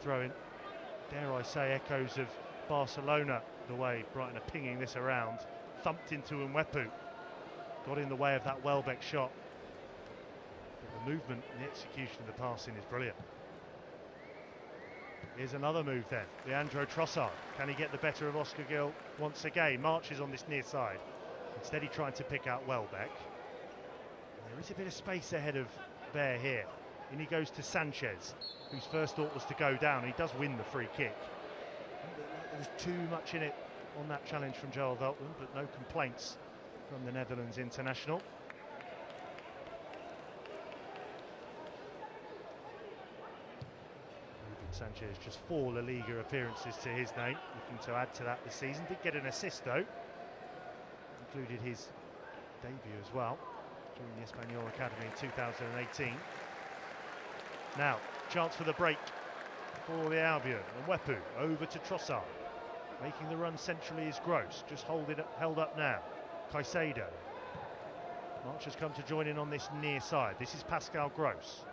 throw-in. Dare I say, echoes of Barcelona, the way Brighton are pinging this around. Thumped into Mwepu. Got in the way of that Welbeck shot. But the movement and the execution of the passing is brilliant. Here's another move then. Leandro Trossard. Can he get the better of Oscar Gil once again? March is on this near side. Instead, he tried to pick out Welbeck. And there is a bit of space ahead of Bear here. In he goes to Sanchez, whose first thought was to go down. He does win the free kick. There was too much in it on that challenge from Joel Veltman, but no complaints from the Netherlands international. Sanchez, just 4 La Liga appearances to his name, looking to add to that this season. Did get an assist though, included his debut as well, during the Espanyol Academy in 2018. Now, chance for the break for the Albion. And Mwepu over to Trossard. Making the run centrally is Gross. Just held up now. Caicedo. March has come to join in on this near side. This is Pascal Gross.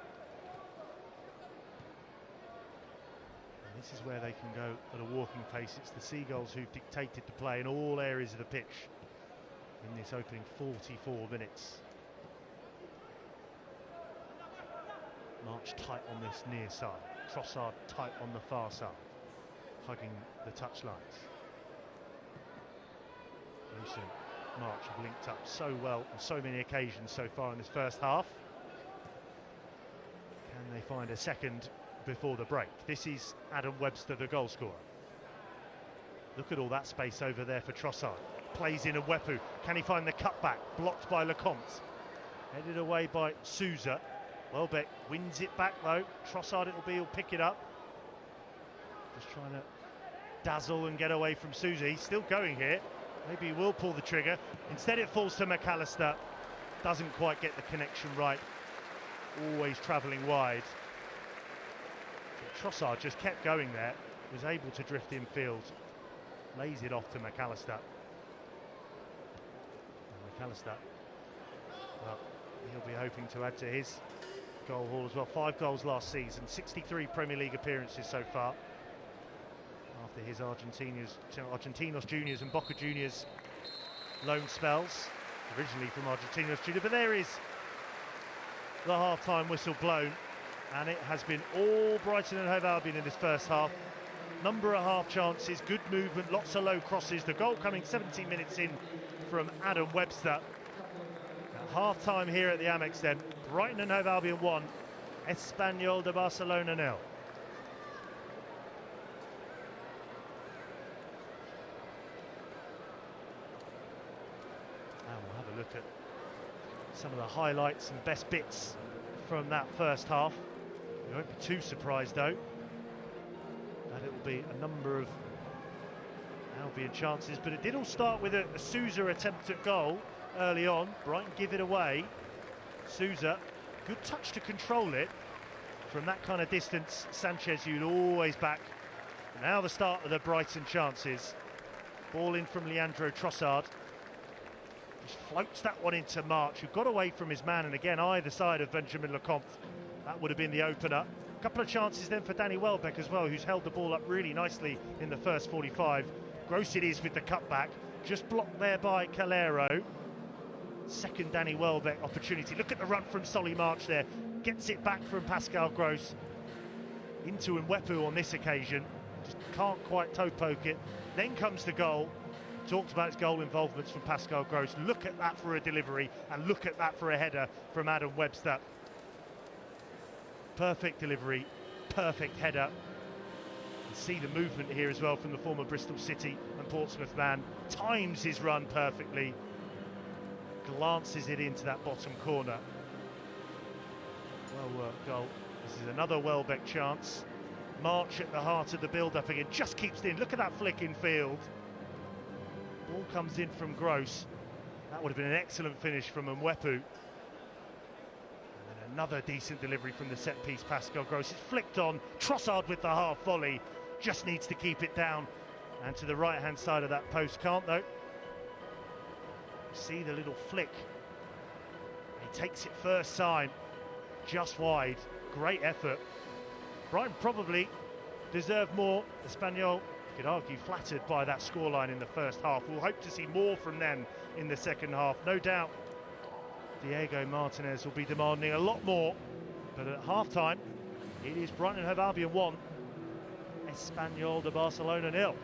And this is where they can go at a walking pace. It's the Seagulls who've dictated the play in all areas of the pitch in this opening 44 minutes. March tight on this near side. Trossard tight on the far side, hugging the touchlines. Gross and March have linked up so well on so many occasions so far in this first half. Can they find a second before the break? This is Adam Webster, the goal scorer. Look at all that space over there for Trossard. Plays in Mwepu. Can he find the cutback? Blocked by Lecomte. Headed away by Sousa. Welbeck wins it back though. Trossard it'll be, he'll pick it up. just trying to dazzle and get away from Sousa. He's still going here. Maybe he will pull the trigger. Instead it falls to McAllister. Doesn't quite get the connection right. Always travelling wide. But Trossard just kept going there. Was able to drift infield. Lays it off to McAllister. And McAllister, well, he'll be hoping to add to his goal haul as well. 5 goals last season, 63 Premier League appearances so far. After his Argentinos Juniors and Boca Juniors loan spells, originally from Argentinos Junior. But there is the half-time whistle blown, and it has been all Brighton and Hove Albion in this first half. Number of half chances, good movement, lots of low crosses. The goal coming 17 minutes in from Adam Webster. At half-time here at the Amex then, Brighton and Hove Albion 1, Espanyol de Barcelona 0. And we'll have a look at some of the highlights and best bits from that first half. We won't be too surprised though that it will be a number of Albion chances, but it did all start with a Sousa attempt at goal early on. Brighton give it away. Sousa, good touch to control it. From that kind of distance, Sanchez you'd always back. Now the start of the Brighton chances. Ball in from Leandro Trossard. Just floats that one into March, who got away from his man, and again either side of Benjamin Lecomte. That would have been the opener. A couple of chances then for Danny Welbeck as well, who's held the ball up really nicely in the first 45. Gross it is with the cutback, just blocked there by Calero. Second Danny Welbeck opportunity. Look at the run from Solly March there. Gets it back from Pascal Gross into Mwepu on this occasion. Just can't quite toe poke it. Then comes the goal. Talked about his goal involvements from Pascal Gross. Look at that for a delivery, and look at that for a header from Adam Webster. Perfect delivery, perfect header. You see the movement here as well from the former Bristol City and Portsmouth man. Times his run perfectly. Glances it into that bottom corner. Well worked goal. This is another Welbeck chance. March at the heart of the build-up again. Just keeps it in. Look at that flick in field. Ball comes in from Gross. That would have been an excellent finish from Mwepu. Another decent delivery from the set piece, Pascal Gross. It's flicked on. Trossard with the half volley. Just needs to keep it down. And to the right-hand side of that post. Can't, though. See the little flick. He takes it first time. Just wide. Great effort. Brighton probably deserve more. Espanyol, you could argue, flattered by that scoreline in the first half. We'll hope to see more from them in the second half. No doubt Diego Martinez will be demanding a lot more, but at half-time, it is Brighton and Hove Albion 1, Espanyol de Barcelona 0.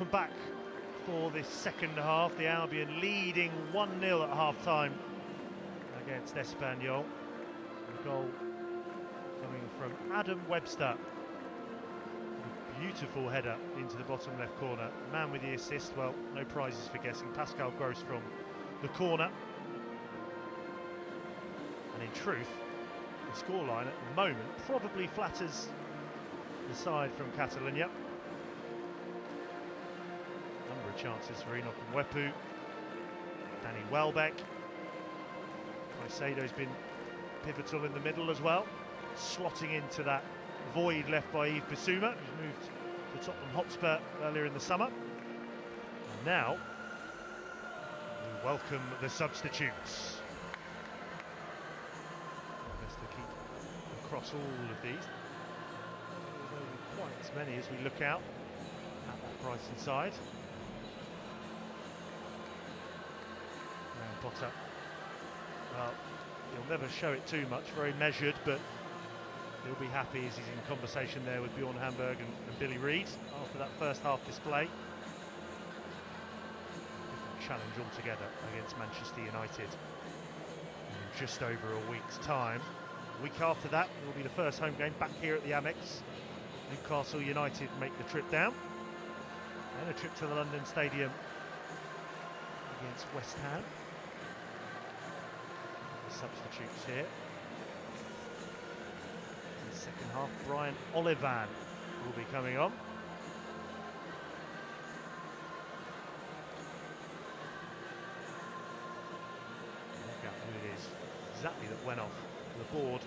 welcome back for this second half. The Albion leading 1-0 at half-time against Espanyol. The goal coming from Adam Webster. A beautiful header into the bottom left corner. The man with the assist, well, no prizes for guessing. Pascal Gross from the corner. And in truth, the scoreline at the moment probably flatters the side from Catalonia. Number of chances for Enoch and Wepu. Danny Welbeck. Caicedo's been pivotal in the middle as well, slotting into that void left by Yves Bissouma, who's moved to Tottenham Hotspur earlier in the summer. And now, we welcome the substitutes. Best to keep across all of these. There's only quite as many as we look out at that Brighton side. And Potter. Well, he'll never show it too much, very measured, but he'll be happy as he's in conversation there with Bjorn Hamburg and Billy Reid after that first half display. Different challenge altogether against Manchester United in just over a week's time. A week after that, it will be the first home game back here at the Amex. Newcastle United make the trip down, and a trip to the London Stadium against West Ham. Substitutes here. In the second half, Brian Olivan will be coming on. Look out who it is exactly that went off the board,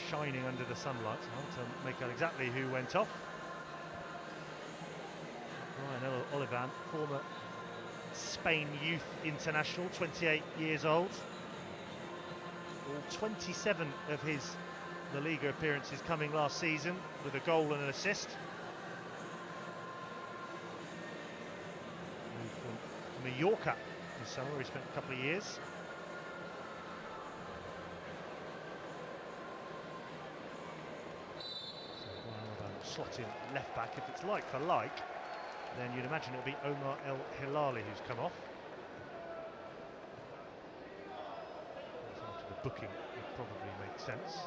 shining under the sunlight. So hard to make out exactly who went off. Brian Olivan, former Spain youth international, 28 years old. All 27 of his La Liga appearances coming last season with a goal and an assist. Moved from Mallorca this summer, where he spent a couple of years. So slot in left back. If it's like for like, then you'd imagine it'll be Omar El Hilali who's come off. After the booking, it probably makes sense.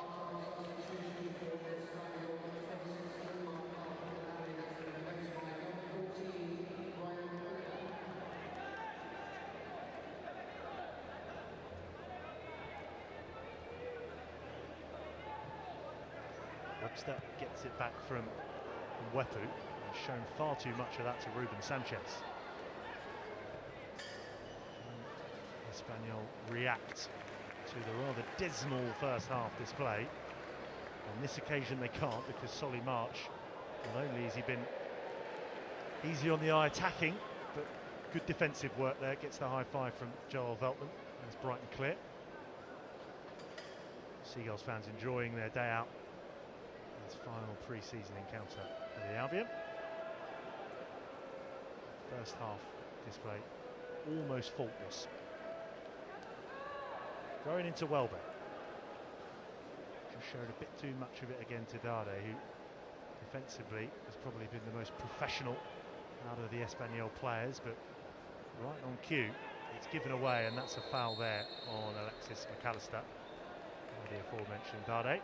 Webster gets it back from Wepu. Shown far too much of that to Ruben Sanchez. Espanyol react to the rather dismal first half display. On this occasion they can't, because Solly March, not only has he been easy on the eye attacking, but good defensive work there. Gets the high five from Joel Veltman as Brighton clear. Seagulls fans enjoying their day out. This final pre-season encounter for the Albion. First half display almost faultless. Going into Welbeck. Just showed a bit too much of it again to Dade, who defensively has probably been the most professional out of the Espanyol players, but right on cue, it's given away, and that's a foul there on Alexis McAllister, the aforementioned Dade.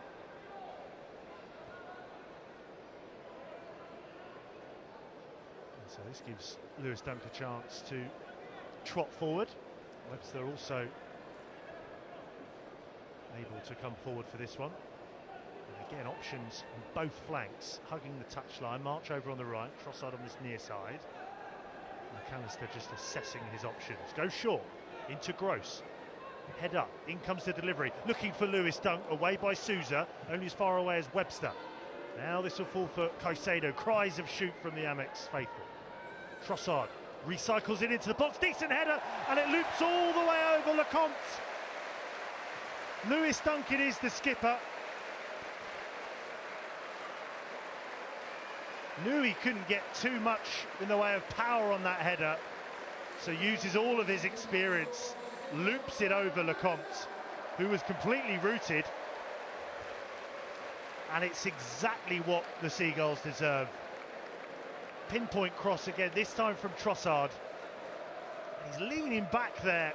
So this gives Lewis Dunk a chance to trot forward. Webster also able to come forward for this one. And again, options on both flanks, hugging the touchline. March over on the right, Trossard on this near side. McAllister just assessing his options. Goes short, into Gross. Head up, in comes the delivery. Looking for Lewis Dunk, away by Souza, only as far away as Webster. Now this will fall for Caicedo. Cries of shoot from the Amex faithful. Trossard recycles it into the box, decent header, and it loops all the way over Lecomte. Lewis Dunk is the skipper. Knew he couldn't get too much in the way of power on that header, so uses all of his experience, loops it over Lecomte, who was completely rooted, and it's exactly what the Seagulls deserve. Pinpoint cross again, this time from Trossard. He's leaning back there,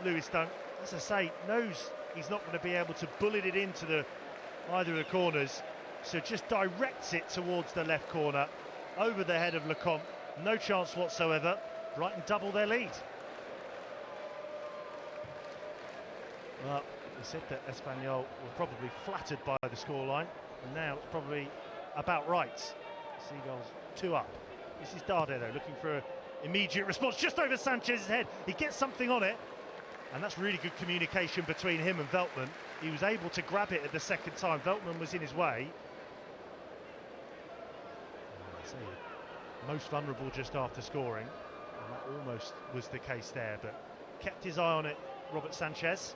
Lewis Dunk. As I say, knows he's not going to be able to bullet it into either of the corners, so just directs it towards the left corner, over the head of Lecomte. No chance whatsoever. Brighton double their lead. Well, he said that Espanyol were probably flattered by the scoreline, and now it's probably about right. Seagulls 2 up. This is Dade though, looking for an immediate response just over Sanchez's head. He gets something on it, and that's really good communication between him and Veltman. He was able to grab it at the second time. Veltman was in his way. Most vulnerable just after scoring, and that almost was the case there, but kept his eye on it, Robert Sanchez.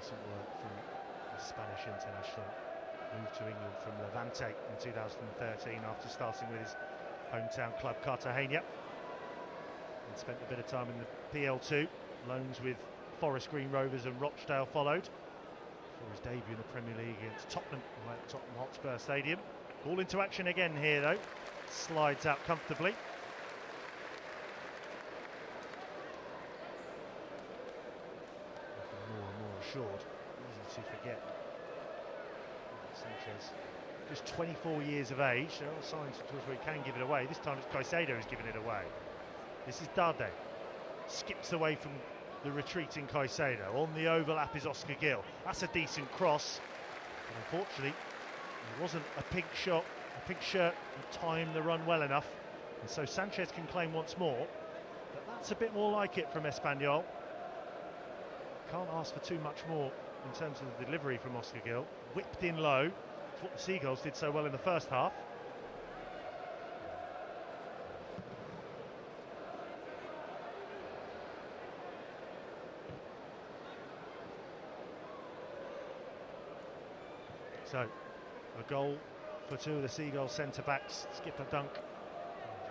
Decent work from the Spanish international, moved to England from Levante in 2013 after starting with his hometown club Cartagena, and spent a bit of time in the PL2. Loans with Forest Green Rovers and Rochdale followed for his debut in the Premier League against Tottenham at Tottenham Hotspur Stadium. Call into action again here though, slides out comfortably. Looking more and more assured, easy to forget. Sanchez, just 24 years of age, there are signs where he can give it away. This time it's Caicedo who's giving it away. This is Dade, skips away from the retreating Caicedo. On the overlap is Oscar Gill. That's a decent cross, but unfortunately it wasn't a pink shot, a pink shirt, and timed the run well enough, and so Sanchez can claim once more. But that's a bit more like it from Espanyol. Can't ask for too much more in terms of the delivery from Oscar Gill. Whipped in low. It's what the Seagulls did so well in the first half. So, a goal for 2 of the Seagulls centre-backs, Skipper Dunk.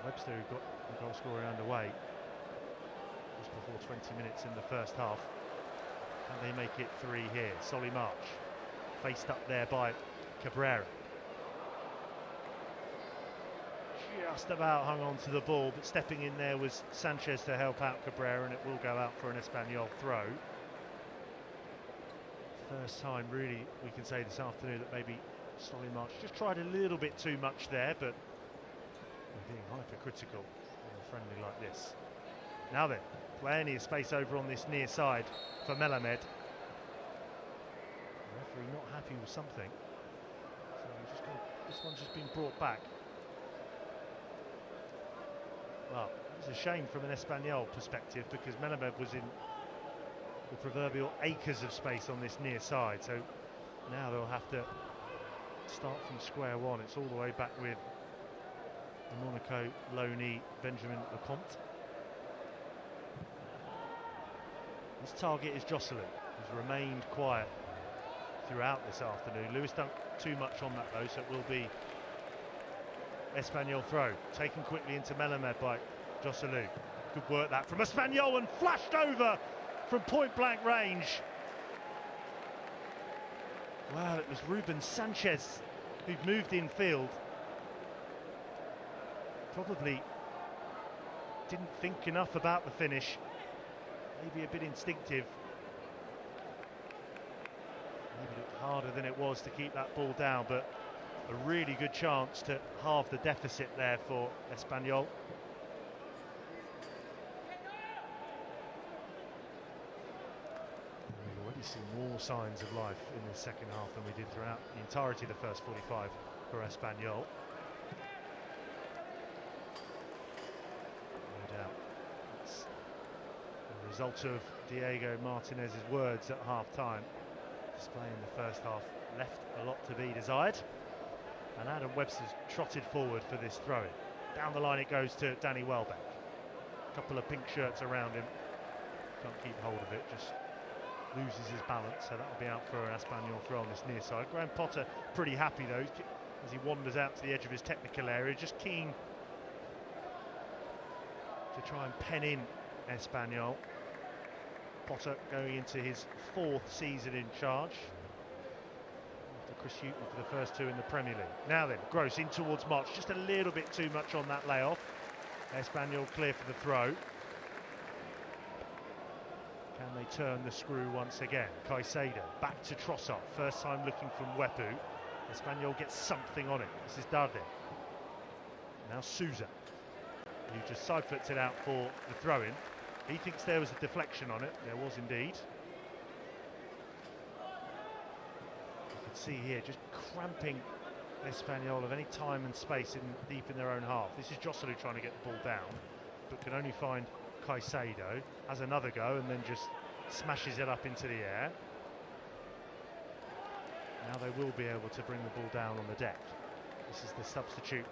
Webster, who got the goal scoring underway just before 20 minutes in the first half. Can they make it 3 here? Solly March, faced up there by Cabrera. Just about hung on to the ball, but stepping in there was Sanchez to help out Cabrera, and it will go out for an Espanyol throw. First time really we can say this afternoon that maybe Solly March just tried a little bit too much there, but being hypercritical on a friendly like this. Now then, plenty of space over on this near side for Melamed. The referee not happy with something, so this one's just been brought back. Well, it's a shame from an Espanyol perspective, because Melamed was in the proverbial acres of space on this near side, so now they'll have to start from square one. It's all the way back with the Monaco loanee Benjamin Lecomte. His target is Jocelyn, who's remained quiet throughout this afternoon. Lewis Dunk too much on that though, so it will be Espanyol throw, taken quickly into Melamed by Jocelyn. Good work that from Espanyol, and flashed over from point-blank range. Well, it was Ruben Sanchez who'd moved infield. Probably didn't think enough about the finish. Maybe a bit instinctive. Maybe looked harder than it was to keep that ball down, but a really good chance to halve the deficit there for Espanyol. We've already seen more signs of life in the second half than we did throughout the entirety of the first 45 for Espanyol. No doubt it's the result of Diego Martinez's words at half-time. Display in the first half left a lot to be desired. And Adam Webster's trotted forward for this throw-in. Down the line it goes to Danny Welbeck. A couple of pink shirts around him. Can't keep hold of it, just loses his balance, so that'll be out for an Espanyol throw on this near side. Graham Potter pretty happy though, as he wanders out to the edge of his technical area, just keen to try and pen in Espanyol. Potter going into his 4th season in charge, after Chris Hughton for the first two in the Premier League. Now then, Gross in towards March, just a little bit too much on that layoff. Espanyol clear for the throw. Can they turn the screw once again? Caicedo back to Trossard, first time looking from Wepu. Espanyol gets something on it. This is Darde. Now Souza, who just side-foots it out for the throw-in. He thinks there was a deflection on it. There was indeed. You can see here just cramping Espanyol of any time and space deep in their own half. This is Joselu trying to get the ball down, but can only find Caicedo. Has another go and then just smashes it up into the air. Now they will be able to bring the ball down on the deck. This is the substitute,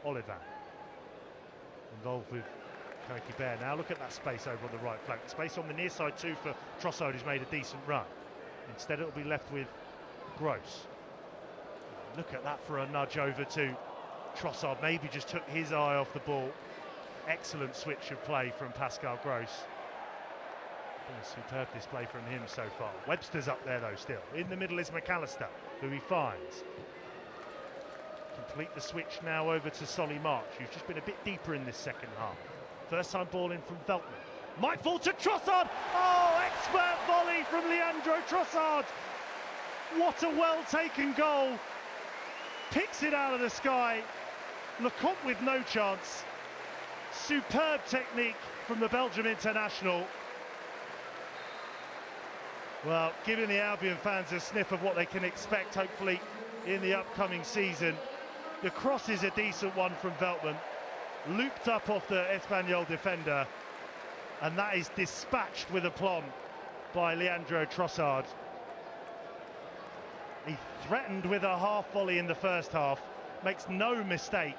Oliver, involved with Bear. Now look at that space over on the right flank. Space on the near side too for Trossard, who's made a decent run. Instead it'll be left with Gross. Look at that for a nudge over to Trossard. Maybe just took his eye off the ball. Excellent switch of play from Pascal Gross. A superb display from him so far. Webster's up there though still. In the middle is McAllister, who he finds. Complete the switch now over to Solly March, who's just been a bit deeper in this second half. First time ball in from Veltman. Might fall to Trossard! Oh, expert volley from Leandro Trossard! What a well-taken goal. Picks it out of the sky. Lecomte with no chance. Superb technique from the Belgium international. Well, giving the Albion fans a sniff of what they can expect, hopefully, in the upcoming season. The cross is a decent one from Veltman. Looped up off the Espanyol defender. And that is dispatched with aplomb by Leandro Trossard. He threatened with a half volley in the first half. Makes no mistake.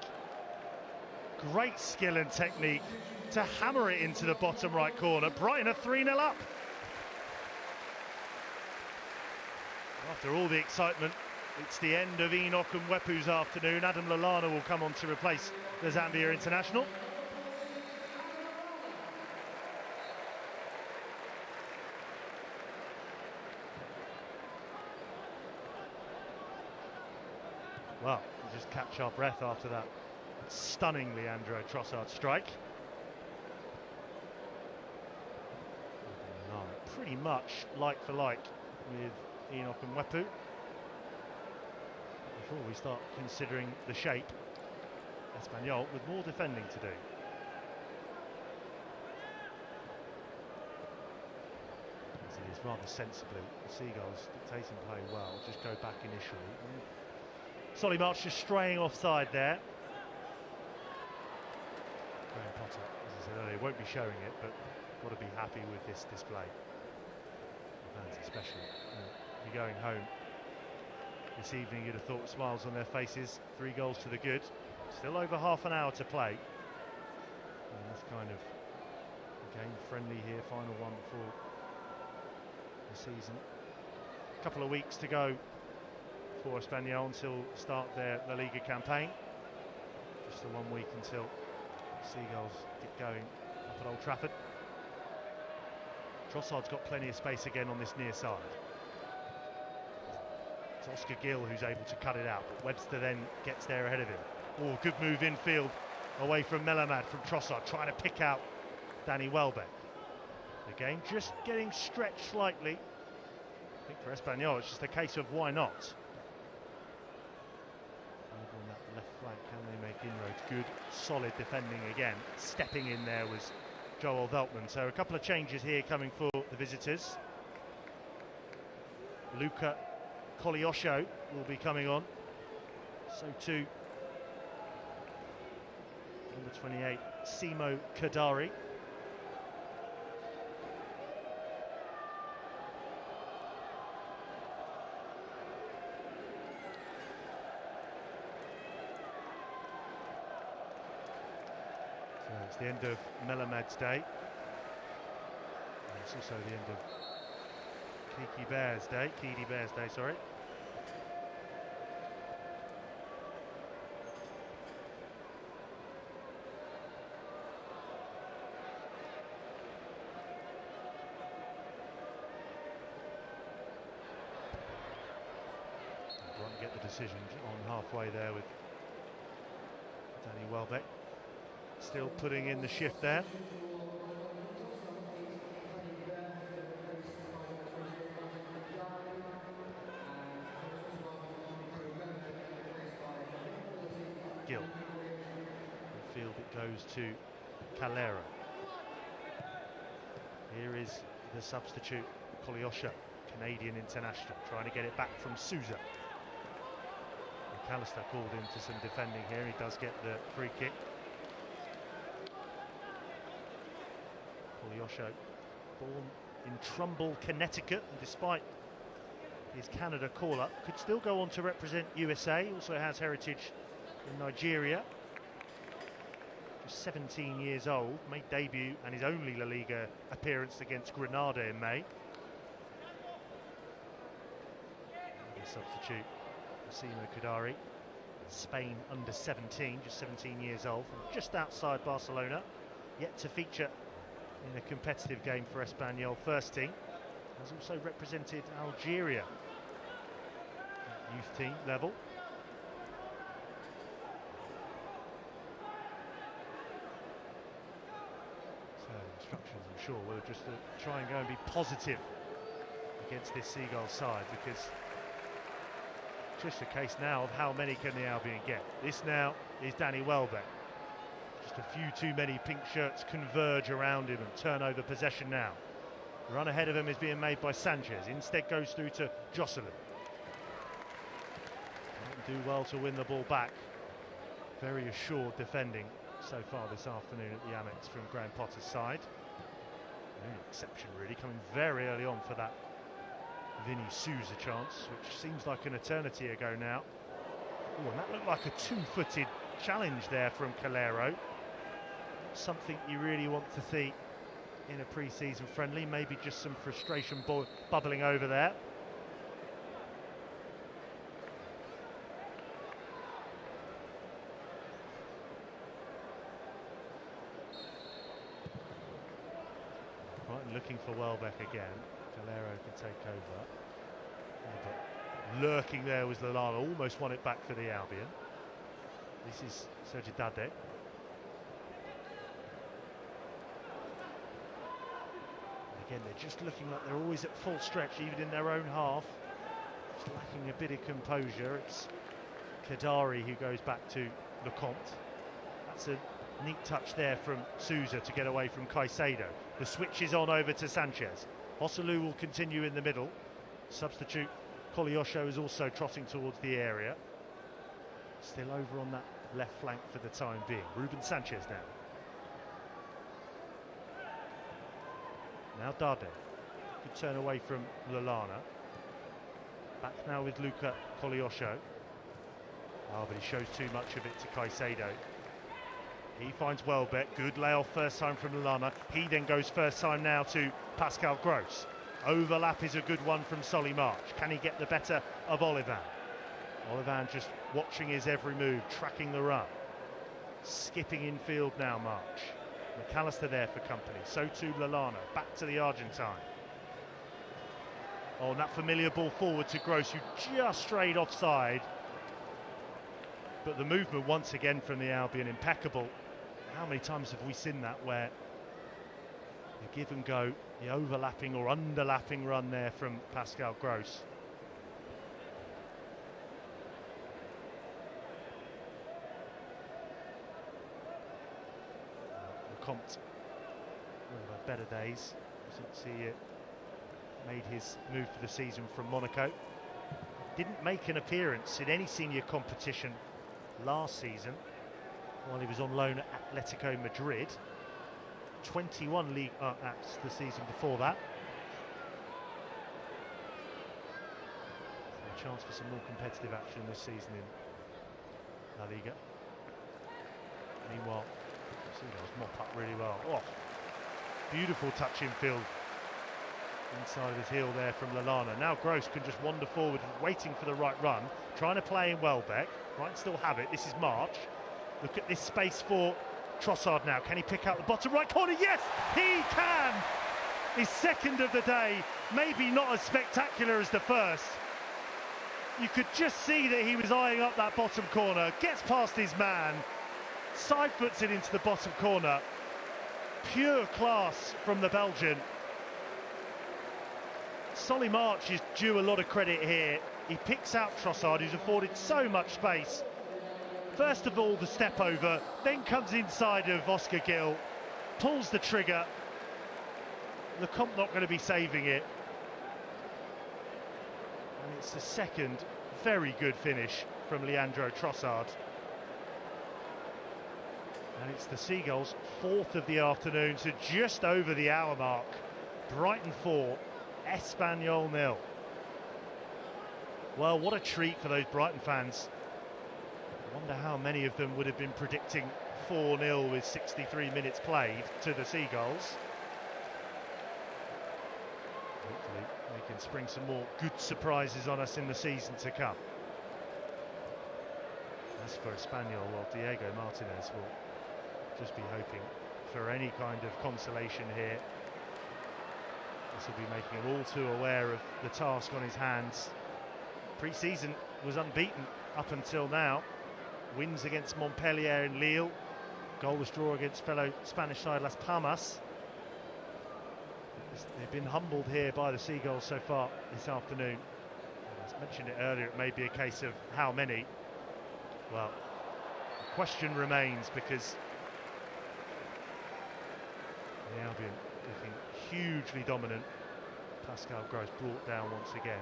Great skill and technique to hammer it into the bottom right corner. Brighton are 3-0 up. After all the excitement, it's the end of Enoch and Wepu's afternoon. Adam Lallana will come on to replace the Zambia international. Well, we'll just catch our breath after that stunning Leandro Trossard strike. Pretty much like for like with Enoch and Wepu. Before we start considering the shape, Espanyol with more defending to do. As it is rather sensibly, the Seagulls dictating play well, just go back initially. Solly March just straying offside there. Graham Potter, as I said earlier, won't be showing it, but got to be happy with this display. Fans especially. You're going home this evening, you'd have thought smiles on their faces. 3 goals to the good. Still over half an hour to play. And this kind of game friendly here, final one before the season. A couple of weeks to go for Espanyol until start their La Liga campaign. Just the 1 week until Seagulls get going up at Old Trafford. Trossard's got plenty of space again on this near side. It's Oscar Gill who's able to cut it out, but Webster then gets there ahead of him. Oh, good move infield away from Melamad from Trossard, trying to pick out Danny Welbeck. The game just getting stretched slightly. I think for Espanyol it's just a case of why not. Over on that left flank, can they make inroads? Good, solid defending again. Stepping in there was Joel Veltman. So a couple of changes here coming for the visitors. Luca Koleosho will be coming on. So too number 28, Simo Kadari. So it's the end of Melamad's day. And it's also the end of Kiki Bear's day, sorry. decision on halfway there with Danny Welbeck still putting in the shift there. Gill. Field it goes to Calero. Here is the substitute, Kolyosha, Canadian international, trying to get it back from Souza. McAllister called into some defending here. He does get the free kick. Kolyosha, born in Trumbull, Connecticut, and despite his Canada call-up, could still go on to represent USA. Also has heritage in Nigeria. Just 17 years old, made debut and his only La Liga appearance against Granada in May. The substitute, Massimo Kadari, Spain under 17, just 17 years old, from just outside Barcelona, yet to feature in a competitive game for Espanyol first team. Has also represented Algeria at youth team level. Instructions, I'm sure, were just to try and go and be positive against this Seagull side, because it's just a case now of how many can the Albion get. This now is Danny Welbeck. Just a few too many pink shirts converge around him and turn over possession now. The run ahead of him is being made by Sanchez. Instead goes through to Jocelyn. Didn't do well to win the ball back. Very assured defending so far this afternoon at the Amex from Graham Potter's side. An exception really, coming very early on for that Vinny Souza chance, which seems like an eternity ago now. Ooh, and that looked like a two-footed challenge there from Calero. Something you really want to see in a pre-season friendly. Maybe just some frustration bubbling over there. Looking for Welbeck again. Calero can take over. But lurking there was Lallana, almost won it back for the Albion. This is Sergidade. Again, they're just looking like they're always at full stretch, even in their own half. Just lacking a bit of composure. It's Kadari who goes back to Lecomte. That's a neat touch there from Souza to get away from Caicedo. The switch is on over to Sanchez. Hosselu will continue in the middle. Substitute Kolyosha is also trotting towards the area. Still over on that left flank for the time being. Ruben Sanchez now. Now Dade. Good turn away from Lallana. Back now with Luca Kolyosha. Oh, but he shows too much of it to Caicedo. He finds Welbeck, good layoff first time from Lallana. He then goes first time now to Pascal Gross. Overlap is a good one from Solly March. Can he get the better of Olivan? Olivan just watching his every move, tracking the run. Skipping infield now, March. McAllister there for company, so too Lallana. Back to the Argentine. Oh, and that familiar ball forward to Gross, who just strayed offside. But the movement once again from the Albion, impeccable. How many times have we seen that where the give and go, the overlapping or underlapping run there from Pascal Gross. Lecomte, one of our better days since he made his move for the season from Monaco. Didn't make an appearance in any senior competition last season while he was on loan at Atletico Madrid. 21 league apps the season before that. So a chance for some more competitive action this season in La Liga. Meanwhile, Seagulls mop up really well. Oh, beautiful touch in field. Inside of his heel there from Lallana. Now Gross can just wander forward, waiting for the right run, trying to play in Welbeck. Might still have it. This is March. Look at this space for Trossard now. Can he pick out the bottom right corner? Yes, he can! His second of the day. Maybe not as spectacular as the first. You could just see that he was eyeing up that bottom corner, gets past his man, side foots it into the bottom corner. Pure class from the Belgian. Solly March is due a lot of credit here. He picks out Trossard, who's afforded so much space. First of all, the step over, then comes inside of Oscar Gill, pulls the trigger. Lecomte not going to be saving it. And it's the second very good finish from Leandro Trossard. And it's the Seagulls' fourth of the afternoon, so just over the hour mark. Brighton 4, Espanyol 0. Well, what a treat for those Brighton fans. I wonder how many of them would have been predicting 4-0 with 63 minutes played to the Seagulls. Hopefully they can spring some more good surprises on us in the season to come. As for Espanyol, well, Diego Martinez will just be hoping for any kind of consolation here. This will be making him all too aware of the task on his hands. Pre-season was unbeaten up until now. Wins against Montpellier and Lille. Goalless draw against fellow Spanish side Las Palmas. They've been humbled here by the Seagulls so far this afternoon. As mentioned it earlier, it may be a case of how many. Well, the question remains, because the Albion looking hugely dominant. Pascal Gross brought down once again.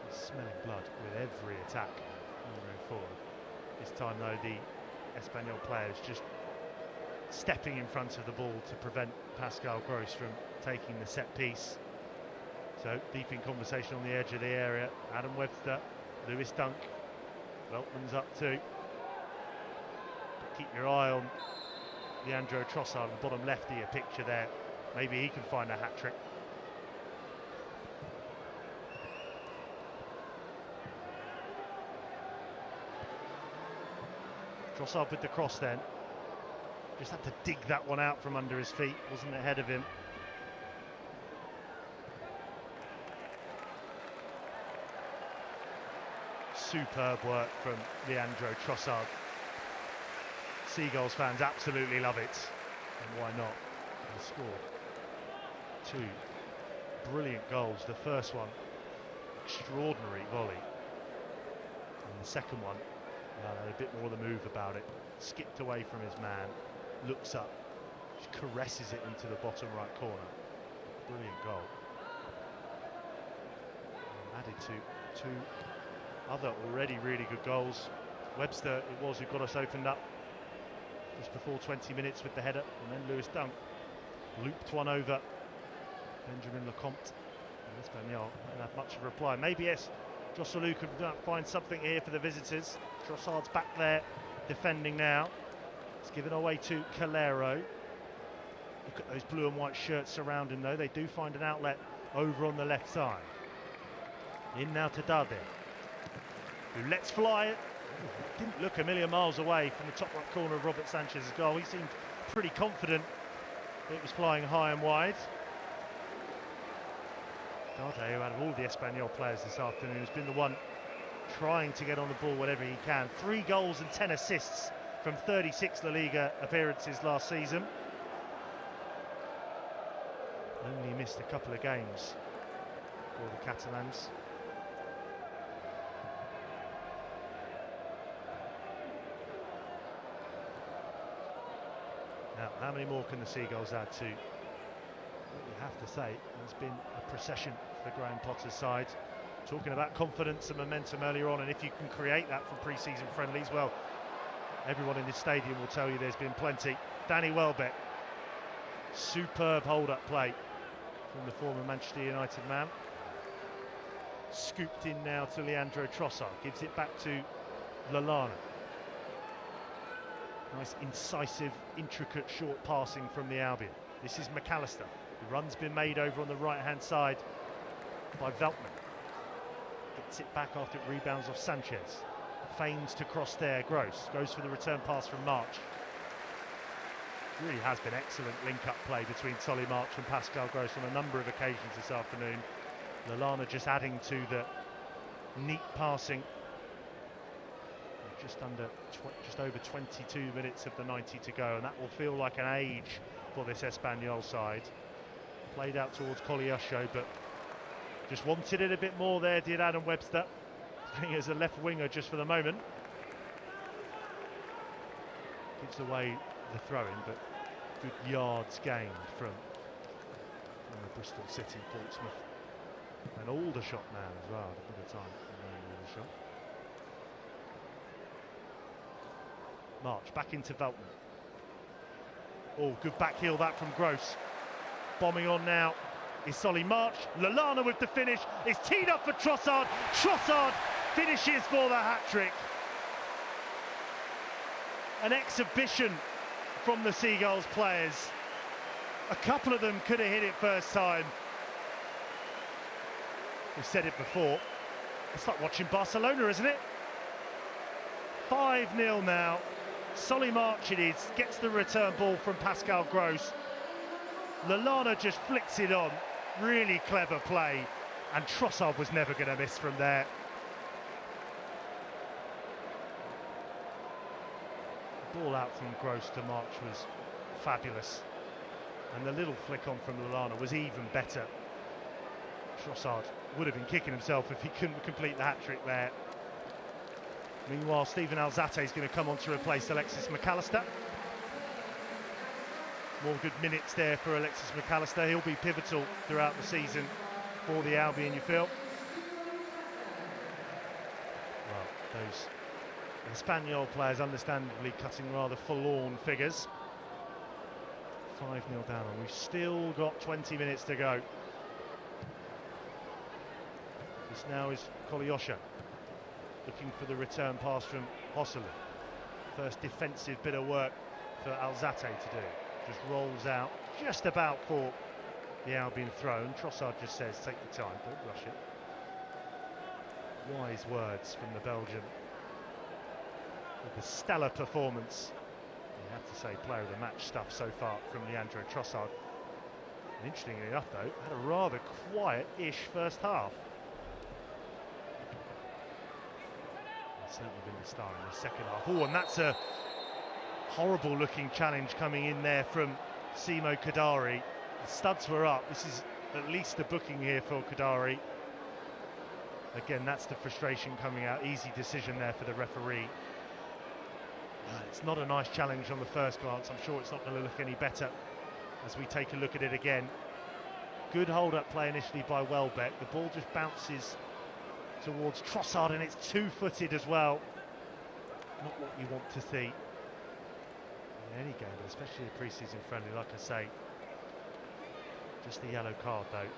He's smelling blood with every attack moving forward. This time though, the Espanyol players just stepping in front of the ball to prevent Pascal Gross from taking the set piece. So deep in conversation on the edge of the area. Adam Webster, Lewis Dunk, Veltman's up too. But keep your eye on Leandro Trossard, the bottom left of your picture there. Maybe he can find a hat-trick. Trossard with the cross then. Just had to dig that one out from under his feet, wasn't ahead of him. Superb work from Leandro Trossard. Seagulls fans absolutely love it, and why not? They scored two brilliant goals. The first one, extraordinary volley, and the second one, had a bit more of the move about it. Skipped away from his man, looks up, just caresses it into the bottom right corner. Brilliant goal. And added to two other already really good goals. Webster it was who got us opened up just before 20 minutes with the header, and then Lewis Dunk looped one over Benjamin Lecomte. And Espanyol didn't have much of a reply. Maybe yes, Josselou could find something here for the visitors. Trossard's back there defending now. It's given away to Calero. Look at those blue and white shirts surrounding though. They do find an outlet over on the left side. In now to Dade, who lets fly it. Didn't look a million miles away from the top right corner of Robert Sanchez's goal. He seemed pretty confident it was flying high and wide. Dade, who out of all the Espanyol players this afternoon, has been the one trying to get on the ball whenever he can. 3 goals and 10 assists from 36 La Liga appearances last season. Only missed a couple of games for the Catalans. Now, how many more can the Seagulls add to? You have to say, it's been a procession for Graham Potter's side. Talking about confidence and momentum earlier on, and if you can create that from pre-season friendlies, well, everyone in this stadium will tell you there's been plenty. Danny Welbeck, superb hold-up play from the former Manchester United man. Scooped in now to Leandro Trossard, gives it back to Lallana. Nice, incisive, intricate, short passing from the Albion. This is McAllister. The run's been made over on the right-hand side by Veltman. Gets it back after it rebounds off Sanchez. Feigns to cross there, Gross. Goes for the return pass from March. Really has been excellent link-up play between Solly March and Pascal Gross on a number of occasions this afternoon. Lallana just adding to the neat passing. Just over 22 minutes of the 90 to go, and that will feel like an age for this Espanyol side. Played out towards Koleosho, but just wanted it a bit more there, did Adam Webster, playing as a left winger just for the moment. Gives away the throw-in, but good yards gained from the Bristol City Portsmouth. An Aldershot man as well, at a bit of time in Aldershot. March back into Veltman. Oh, good back heel that from Gross. Bombing on now is Solly March. Lallana with the finish. It's teed up for Trossard. Trossard finishes for the hat-trick. An exhibition from the Seagulls players. A couple of them could have hit it first time. We've said it before. It's like watching Barcelona, isn't it? 5-0 now. Solly March it is, gets the return ball from Pascal Gross. Lallana just flicks it on. Really clever play. And Trossard was never going to miss from there. The ball out from Gross to March was fabulous. And the little flick on from Lallana was even better. Trossard would have been kicking himself if he couldn't complete the hat-trick there. Meanwhile, Stephen Alzate is going to come on to replace Alexis McAllister. More good minutes there for Alexis McAllister. He'll be pivotal throughout the season for the Albion, you feel? Well, those Espanyol players understandably cutting rather forlorn figures. 5-0 down, and we've still got 20 minutes to go. This now is Koleosho, looking for the return pass from Hosselu. First defensive bit of work for Alzate to do. Just rolls out just about for the Albion throw, and Trossard just says, take the time, don't rush it. Wise words from the Belgian. With a stellar performance, you have to say player of the match stuff so far from Leandro Trossard. And interestingly enough though, had a rather quiet-ish first half. Certainly been the star in the second half. Oh, and that's a horrible looking challenge coming in there from Simo Kadari. The studs were up. This is at least a booking here for Kadari. Again, that's the frustration coming out. Easy decision there for the referee. It's not a nice challenge on the first glance. I'm sure it's not going to look any better as we take a look at it again. Good hold-up play initially by Welbeck. The ball just bounces towards Trossard, and it's two-footed as well. Not what you want to see in any game, but especially a pre-season friendly, like I say. Just the yellow card though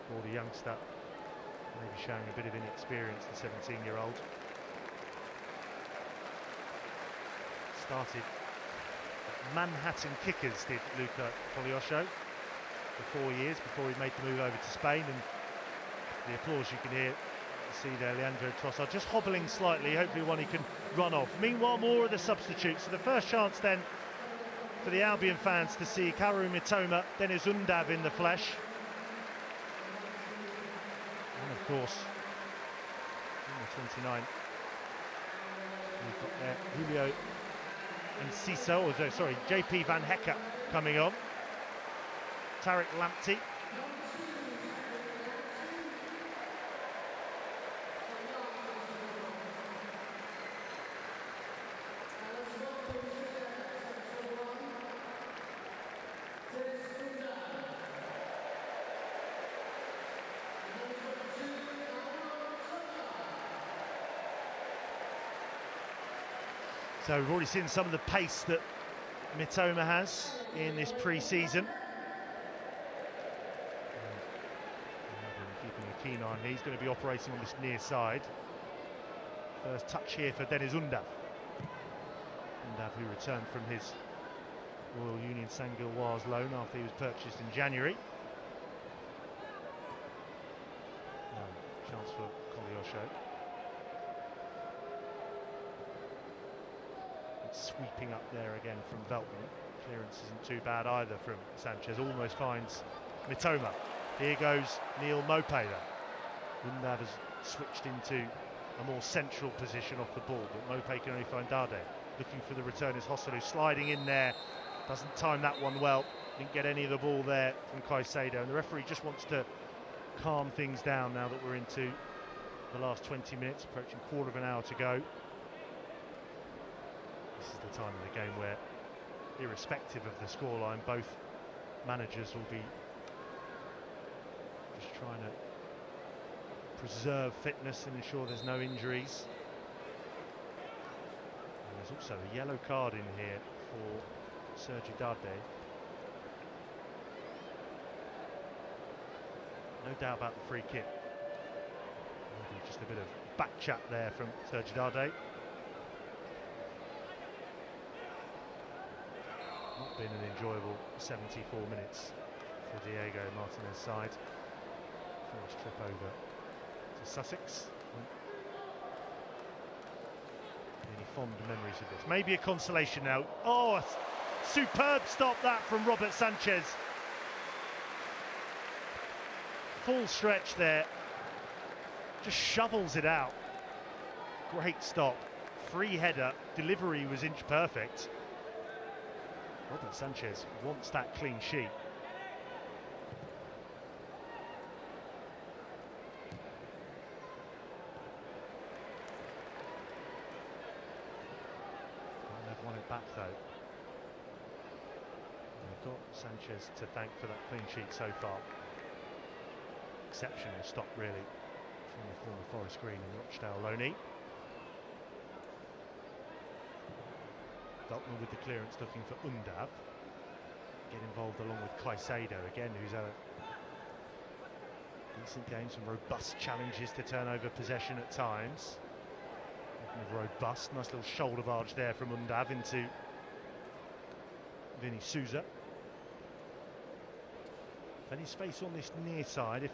for the youngster, maybe showing a bit of inexperience, the 17-year-old. Started at Manhattan Kickers, did Luca Koleosho, for 4 years before he made the move over to Spain, and the applause you can hear, see there, Leandro Trossard just hobbling slightly, hopefully one he can run off. Meanwhile, more of the substitutes. So the first chance then for the Albion fans to see Karu Mitoma, Deniz Undav in the flesh. And of course, number 29, we've got there Julio and JP Van Hecke coming on. Tariq Lamptey. So we've already seen some of the pace that Mitoma has in this pre-season. Keeping a keen eye, he's going to be operating on this near side. First touch here for Deniz Undav. Undav, who returned from his Royal Union Saint-Gilloise loan after he was purchased in January. Chance for Koleosho. Sweeping up there again from Veltman. Clearance isn't too bad either from Sanchez. Almost finds Mitoma. Here goes Neil Maupay though. Undav has switched into a more central position off the ball, but Maupay can only find Dade. Looking for the return is Hosselu, sliding in there. Doesn't time that one well. Didn't get any of the ball there from Caicedo. And the referee just wants to calm things down now that we're into the last 20 minutes, approaching quarter of an hour to go. This is the time of the game where, irrespective of the scoreline, both managers will be just trying to preserve fitness and ensure there's no injuries. And there's also a yellow card in here for Sergi Dade. No doubt about the free kick. Maybe just a bit of back chat there from Sergi Dade. Not been an enjoyable 74 minutes for Diego Martinez's side. First trip over to Sussex. Any fond memories of this? Maybe a consolation now. Oh, a superb stop that from Robert Sanchez. Full stretch there. Just shovels it out. Great stop. Free header. Delivery was inch perfect. Robert Sanchez wants that clean sheet. They've won it back though. And they've got Sanchez to thank for that clean sheet so far. Exceptional stop really from the former Forest Green and Rochdale Loney. Dalton with the clearance looking for Undav. Get involved along with Caicedo again, who's had a decent game, some robust challenges to turn over possession at times. Looking robust, nice little shoulder barge there from Undav into Vinny Souza. Plenty of space on this near side if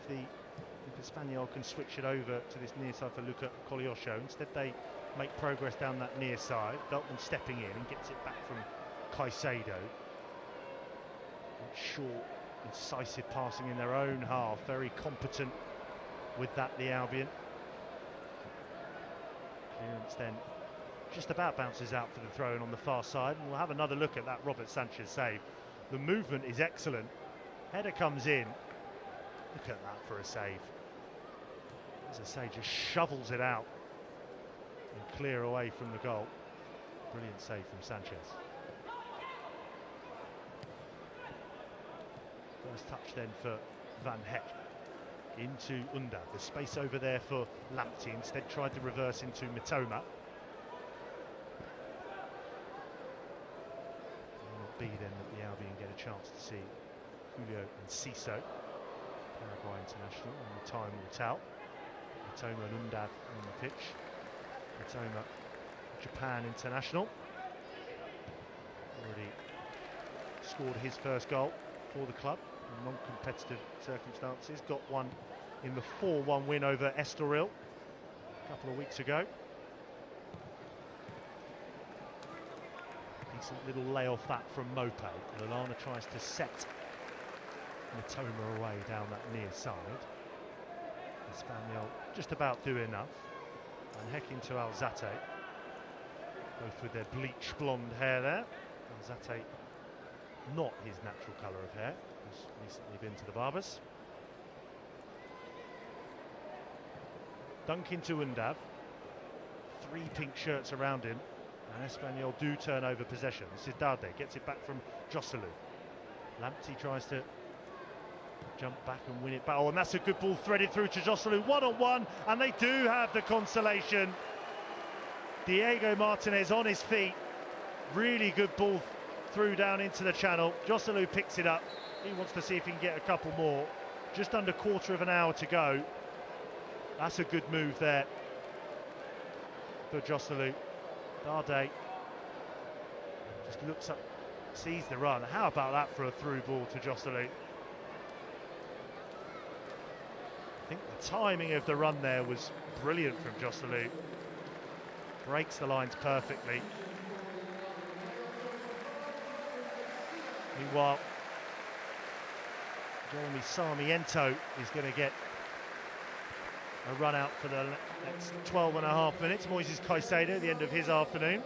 Espanyol can switch it over to this near side for Luca Koleosho. Instead they make progress down that near side. Dalton stepping in and gets it back from Caicedo. Short, incisive passing in their own half. Very competent with that, the Albion. Clearance then just about bounces out for the throw-in on the far side. And we'll have another look at that Robert Sanchez save. The movement is excellent. Header comes in. Look at that for a save. As I say, just shovels it out and clear away from the goal. Brilliant save from Sanchez. First touch then for Van Heck into Undav. There's space over there for Lamptey. Instead tried to reverse into Mitoma. Will not be then that the Albion get a chance to see Julio and Ciso, Paraguay international, and the time will tell. Mitoma and Undav on the pitch. Mitoma, Japan international, already scored his first goal for the club in non-competitive circumstances. Got one in the 4-1 win over Estoril a couple of weeks ago. Decent little layoff that from Maupay. Lallana tries to set Mitoma away down that near side. Espanyol just about do enough. And Heck into Alzate, both with their bleach blonde hair there. Alzate, not his natural colour of hair, he's recently been to the barbers. Dunk into Undav, 3 pink shirts around him, and Espanyol do turn over possession. This is Dade, gets it back from Joselu. Lamptey tries to jump back and win it back. Oh, and that's a good ball threaded through to Joselu, one-on-one, and they do have the consolation. Diego Martinez on his feet, really good ball through down into the channel. Joselu picks it up. He wants to see if he can get a couple more. Just under quarter of an hour to go. That's a good move there for Joselu. Dade just looks up, sees the run. How about that for a through ball to Joselu? I think the timing of the run there was brilliant from Joselu. Breaks the lines perfectly. Meanwhile, Jeremy Sarmiento is going to get a run out for the next 12.5 minutes. Moises Caicedo, the end of his afternoon.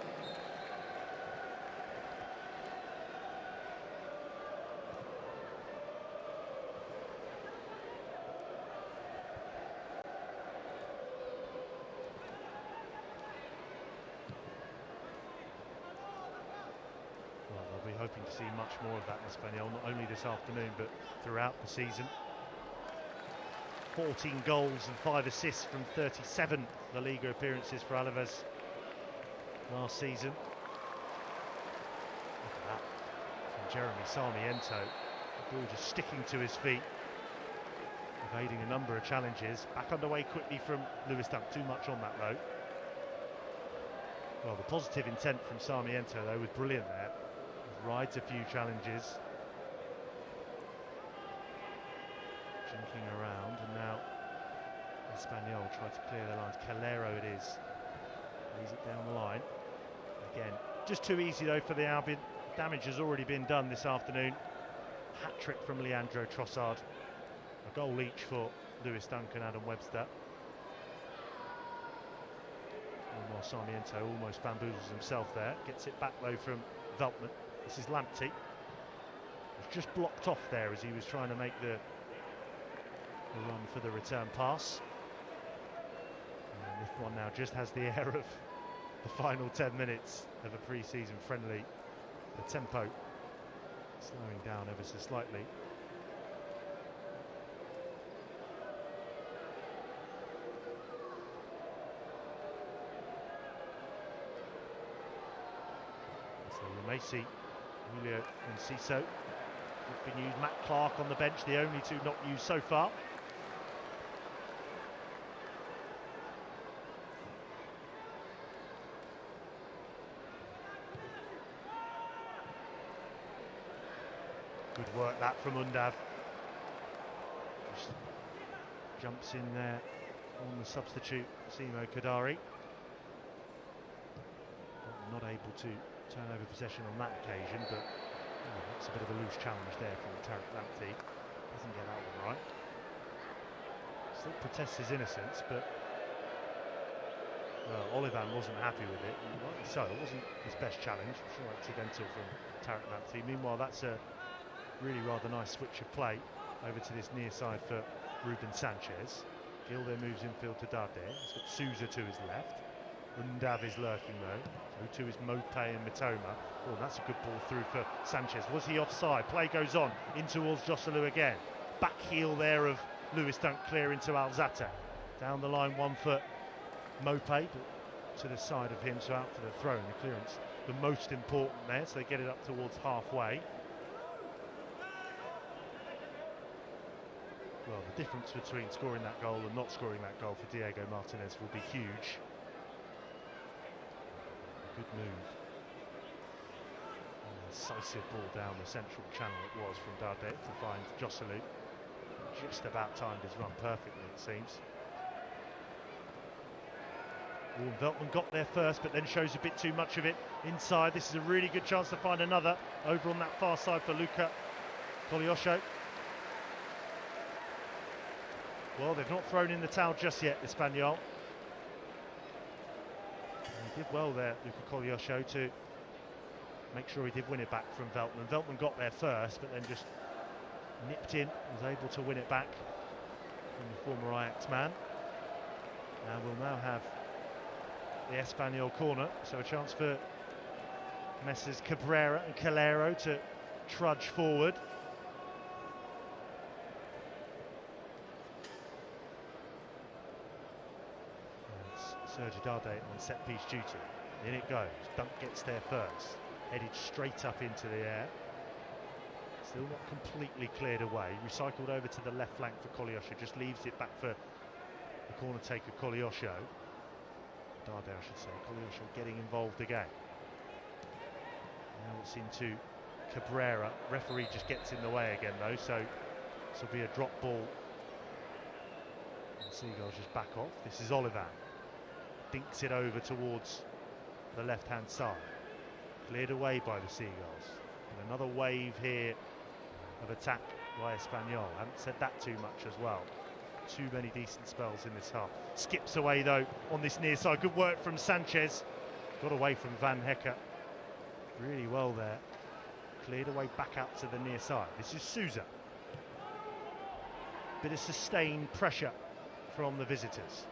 Well, they'll be hoping to see much more of that in Espanyol, not only this afternoon but throughout the season. 14 goals and 5 assists from 37 La Liga appearances for Alaves last season. Look at that from Jeremy Sarmiento. The ball just sticking to his feet, evading a number of challenges. Back underway quickly from Lewis Dunk. Too much on that though. Well, the positive intent from Sarmiento though was brilliant there. He rides a few challenges. Jinking around, and now Espanyol try to clear their lines. Calero it is. Lays it down the line. Again, just too easy though for the Albion. Damage has already been done this afternoon. Hat-trick from Leandro Trossard. A goal each for Lewis Dunk and Adam Webster. While Sarmiento almost bamboozles himself there. Gets it back though from Veltman. This is Lamptey. Was just blocked off there as he was trying to make the run for the return pass. And this one now just has the air of the final 10 minutes of a pre-season friendly. The tempo slowing down ever so slightly. So Macy, Julio and Ciso have been used. Matt Clark on the bench, the only two not used so far. Good work that from Undav. Just jumps in there on the substitute, Simo Kadari. Not able to turn over possession on that occasion, but that's a bit of a loose challenge there from Tarek Lamptey. Doesn't get that one right. Still protests his innocence, but well, Olivan wasn't happy with it. Rightly so, it wasn't his best challenge. I'm sure accidental from Tarek Lamptey. Meanwhile, that's a really rather nice switch of play over to this near side for Ruben Sanchez. Gilder moves infield to Dade. He's got Souza to his left. Undav is lurking though. So too is Mope and Mitoma. Oh, that's a good ball through for Sanchez. Was he offside? Play goes on in towards Joselu again. Back heel there of Lewis Dunk, clear into Alzate. Down the line, 1 foot Mope, but to the side of him, so out for the throw, and the clearance the most important there, so they get it up towards halfway. Well, the difference between scoring that goal and not scoring that goal for Diego Martinez will be huge. Good move. An incisive ball down the central channel it was from Dade to find Joselu. Just about timed his run perfectly, it seems. Veltman got there first, but then shows a bit too much of it inside. This is a really good chance to find another over on that far side for Luca Kolyosho. Well, they've not thrown in the towel just yet, Espanyol. He did well there, Luca Kolyosho, to make sure he did win it back from Veltman. Veltman got there first, but then just nipped in, was able to win it back from the former Ajax man. And we'll now have the Espanyol corner, so a chance for Messrs Cabrera and Calero to trudge forward. Sergi Dade on set-piece duty. In it goes. Dunk gets there first. Headed straight up into the air. Still not completely cleared away. Recycled over to the left flank for Kolyosho. Just leaves it back for the corner taker Kolyosho. Dade, I should say. Kolyosho getting involved again. Now it's into Cabrera. Referee just gets in the way again though, so this will be a drop ball. And Seagulls just back off. This is Olivan. Dinks it over towards the left-hand side. Cleared away by the Seagulls. And another wave here of attack by Espanyol. I haven't said that too much as well. Too many decent spells in this half. Skips away though on this near side. Good work from Sanchez. Got away from Van Hecker. Really well there. Cleared away back out to the near side. This is Souza. Bit of sustained pressure from the visitors.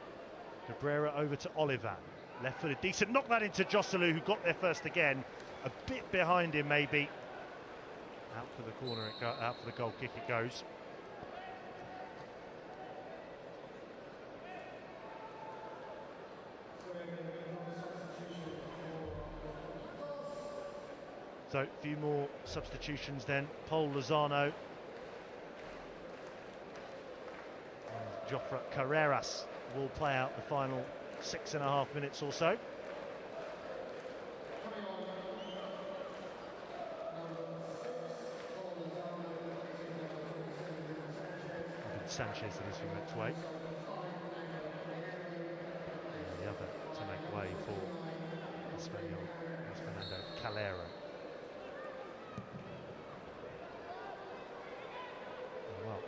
Cabrera over to Olivan. Left footed, decent. Knock that into Joselu, who got there first again. A bit behind him, maybe. Out for the corner, out for the goal kick it goes. So, a few more substitutions then. Paul Lozano. And Jofre Carreras will play out the final 6.5 minutes or so. Sanchez it is who makes way. And the other to make way for Espanyol is Fernando Calero. Well,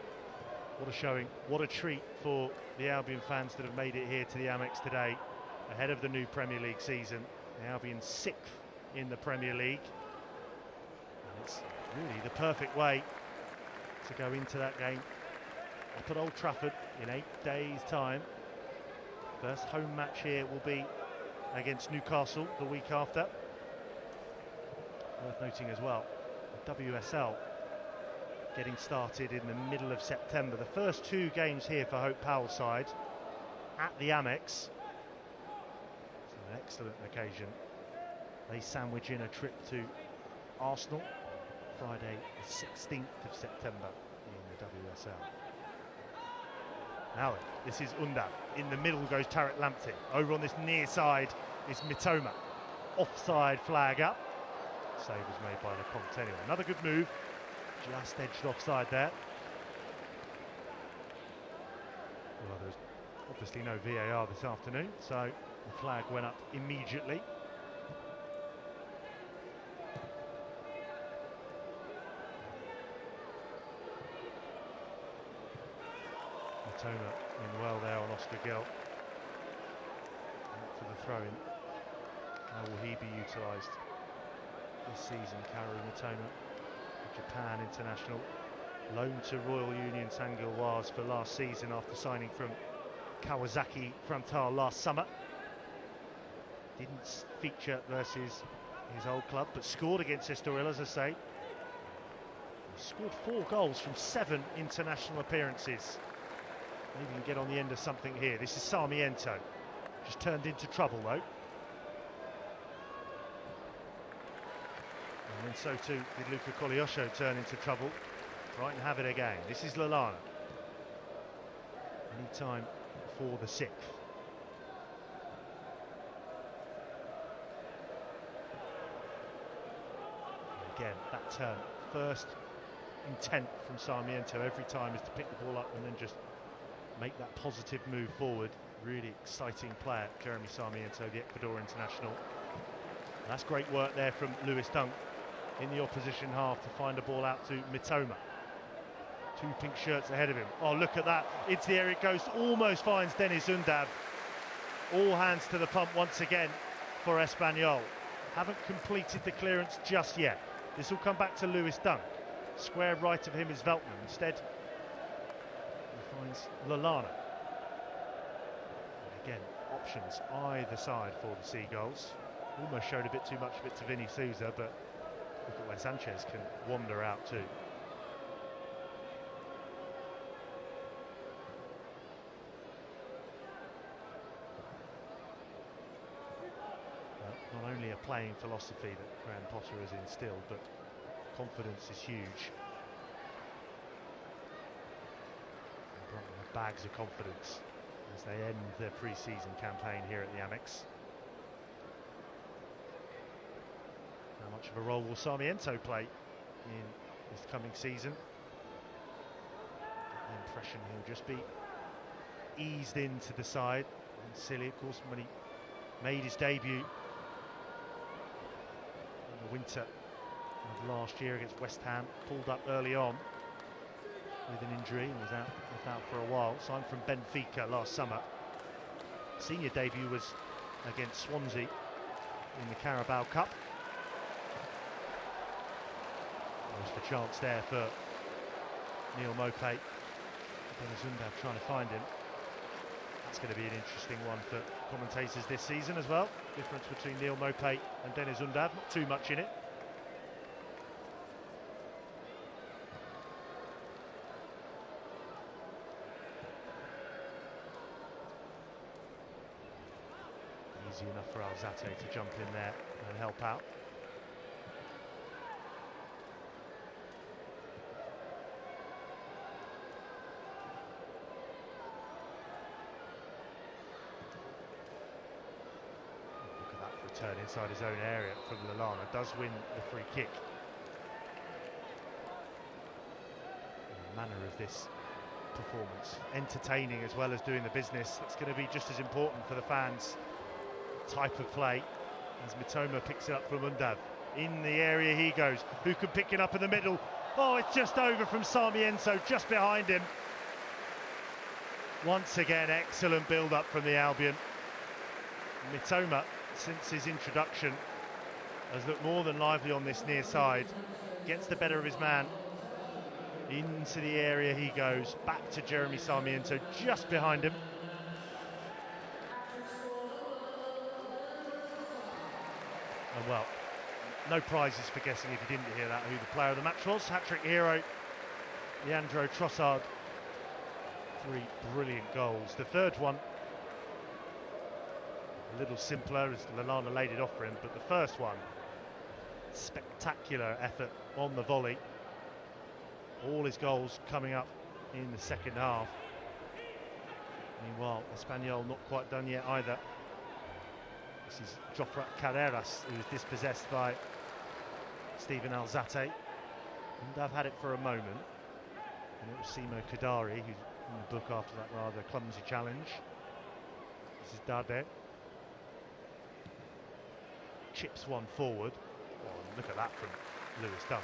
what a showing, what a treat for the Albion fans that have made it here to the Amex today, ahead of the new Premier League season. The Albion 6th in the Premier League. And it's really the perfect way to go into that game up at Old Trafford in 8 days' time. First home match here will be against Newcastle the week after. Worth noting as well, the WSL getting started in the middle of September. The first 2 games here for Hope Powell's side at the Amex. It's an excellent occasion. They sandwich in a trip to Arsenal Friday the 16th of September in the WSL. Now this is Undav. In the middle goes Tarek Lamptey. Over on this near side is Mitoma. Offside flag up. Save was made by Lecomte anyway. Another good move. Just edged offside there. Well, there's obviously no VAR this afternoon, so the flag went up immediately. Mitoma in well there on Oscar Gill. For the throw-in. How will he be utilised this season? Kaoru Mitoma, Japan international, loaned to Royal Union San-Gilloise for last season after signing from Kawasaki Frontale last summer. Didn't feature versus his old club, but scored against Estoril, as I say. He scored 4 goals from 7 international appearances. Maybe he can get on the end of something here. This is Sarmiento. Just turned into trouble though. And then so too did Luca Kolyosho turn into trouble. Brighton have it again. This is Lallana. Any time for the 6th. And again, that turn. First intent from Sarmiento every time is to pick the ball up and then just make that positive move forward. Really exciting player, Jeremy Sarmiento, the Ecuador international. And that's great work there from Lewis Dunk in the opposition half to find a ball out to Mitoma. 2 pink shirts ahead of him. Oh, look at that. Into the area it goes. Almost finds Dennis Undav. All hands to the pump once again for Espanyol. Haven't completed the clearance just yet. This will come back to Lewis Dunk. Square right of him is Veltman. Instead, he finds Lallana. And again, options either side for the Seagulls. Almost showed a bit too much of it to Vinny Souza, but look at where Sanchez can wander out too. Not only a playing philosophy that Graham Potter has instilled, but confidence is huge. Brighton have bags of confidence as they end their pre-season campaign here at the Amex. How much of a role will Sarmiento play in this coming season? The impression he'll just be eased into the side. And silly, of course, when he made his debut in the winter of last year against West Ham, pulled up early on. with an injury and was out for a while. Signed from Benfica last summer. Senior debut was against Swansea in the Carabao Cup. There's the chance there for Neal Maupay. Deniz Undav trying to find him. That's going to be an interesting one for commentators this season as well. Difference between Neal Maupay and Deniz Undav, not too much in it. Easy enough for Alzate to jump in there and help out. Turn inside his own area from Lallana, does win the free kick. The manner of this performance, entertaining as well as doing the business, that's going to be just as important for the fans. Type of play as Mitoma picks it up from Undav. In the area he goes, who can pick it up in the middle? Oh, it's just over from Sarmiento, just behind him. Once again, excellent build-up from the Albion. Mitoma, since his introduction, has looked more than lively on this near side. Gets the better of his man. Into the area he goes. Back to Jeremy Sarmiento, just behind him. And well, no prizes for guessing, if you didn't hear that, who the player of the match was. Hat-trick hero, Leandro Trossard. 3 brilliant goals. The third one, a little simpler as Lallana laid it off for him, but the first one, spectacular effort on the volley. All his goals coming up in the second half. Meanwhile, Espanyol not quite done yet either. This is Jofre Carreras, who was dispossessed by Steven Alzate. And I've had it for a moment. And it was Simo Kadari, who's in the book after that rather clumsy challenge. This is Dade. Chips one forward. Oh, look at that from Lewis Dunk.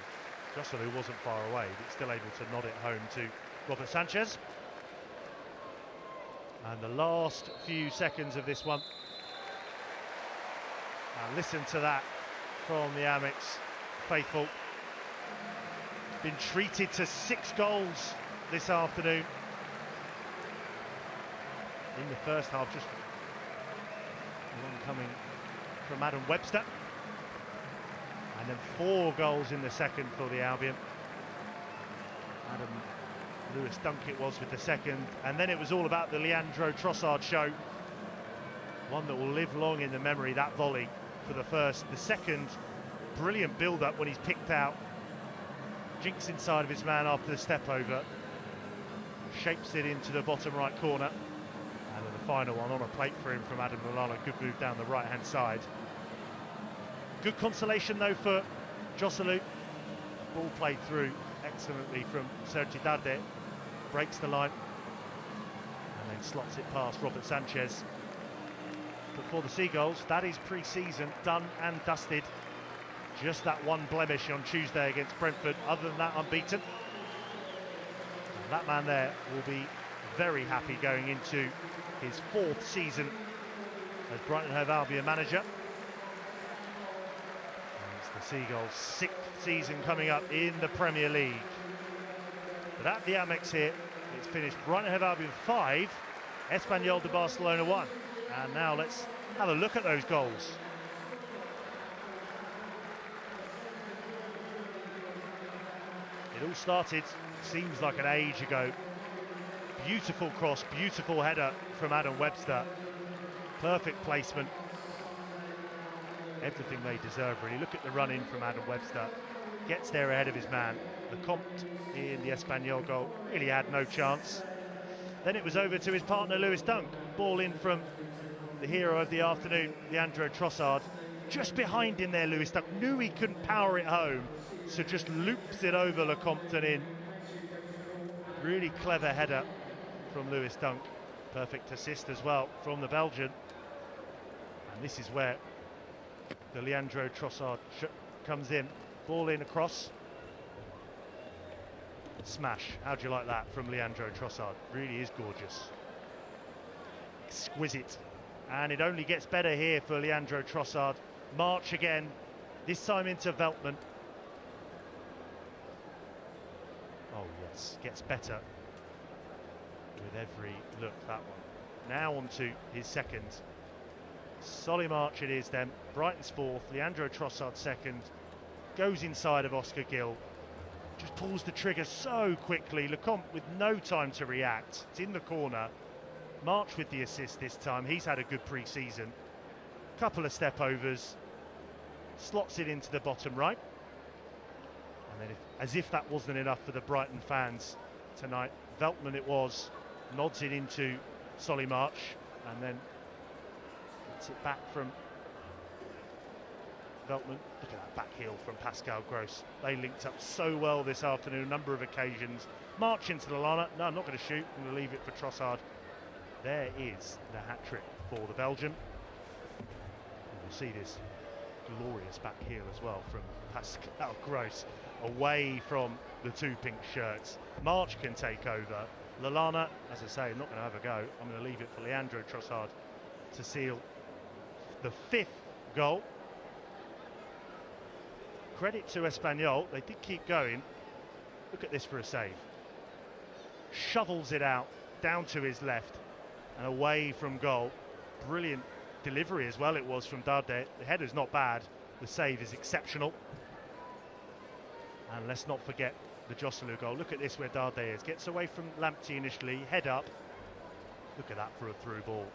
Trossard, who wasn't far away, but still able to nod it home to Robert Sanchez. And the last few seconds of this one. Now listen to that from the Amex faithful. Been treated to 6 goals this afternoon. In the first half, just one coming from Adam Webster, and then 4 goals in the second for the Albion. Adam Lewis Dunk it was with the second, and then it was all about the Leandro Trossard show. One that will live long in the memory, that volley for the first. The second, brilliant build-up when he's picked out, jinks inside of his man after the step over, shapes it into the bottom right corner. And then the final one on a plate for him from Adam Lallana. Good move down the right-hand side. Good consolation though for Joselu. Ball played through excellently from Sergi Dade. Breaks the line and then slots it past Robert Sanchez. But for the Seagulls, that is pre-season done and dusted. Just that one blemish on Tuesday against Brentford. Other than that, unbeaten. And that man there will be very happy going into his 4th season as Brighton Hove Albion manager. And it's the Seagulls' 6th season coming up in the Premier League. But at the Amex here, it's finished Brighton Hove Albion 5, Espanyol de Barcelona 1. And now let's have a look at those goals. It all started, seems like an age ago. Beautiful cross, beautiful header from Adam Webster. Perfect placement. Everything they deserve, really. Look at the run in from Adam Webster. Gets there ahead of his man. Lecomte in the Espanyol goal really had no chance. Then it was over to his partner Lewis Dunk. Ball in from the hero of the afternoon, Leandro Trossard. Just behind him there, Lewis Dunk. Knew he couldn't power it home, so just loops it over Lecomte and in. Really clever header from Lewis Dunk. Perfect assist as well from the Belgian. And this is where the Leandro Trossard comes in. Ball in across. smash. How do you like that from Leandro Trossard? Really is gorgeous. Exquisite. And it only gets better here for Leandro Trossard. March again, this time into Veltman. Oh yes, gets better with every look, that one. Now on to his second. Solly March it is then. Brighton's fourth, Leandro Trossard second. Goes inside of Oscar Gill. Just pulls the trigger so quickly. Lecomte with no time to react. It's in the corner. March with the assist this time. He's had a good pre-season. Couple of step overs. Slots it into the bottom right. And then as if that wasn't enough for the Brighton fans tonight, Veltman it was. Nods it into Solly March. And then gets it back from Veltman. Look at that back heel from Pascal Gross. They linked up so well this afternoon, a number of occasions. March into the Lallana. No, I'm not going to shoot. I'm going to leave it for Trossard. There is the hat-trick for the Belgian. And we'll see this glorious back heel as well from Pascal Gross, away from the two pink shirts. March can take over. Lallana, as I say, not going to have a go. I'm going to leave it for Leandro Trossard to seal the fifth goal. Credit to Espanyol, they did keep going. Look at this for a save. Shovels it out, down to his left and away from goal. Brilliant delivery as well it was from Darde. The header's not bad, the save is exceptional. And let's not forget the Joselu goal. Look at this where Darde is. Gets away from Lamptey initially, head up. Look at that for a through ball.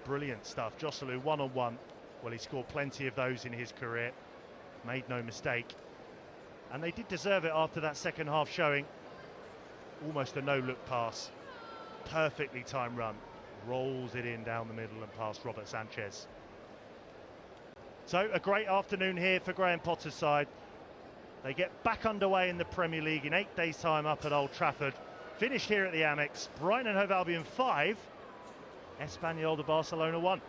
Brilliant stuff. Joselu one-on-one. Well, he scored plenty of those in his career. Made no mistake. And they did deserve it after that second half showing. Almost a no-look pass. Perfectly timed run. Rolls it in down the middle and past Robert Sanchez. So a great afternoon here for Graham Potter's side. They get back underway in the Premier League in 8 days' time up at Old Trafford. Finished here at the Amex. Brighton Hove Albion 5, Espanyol de Barcelona 1.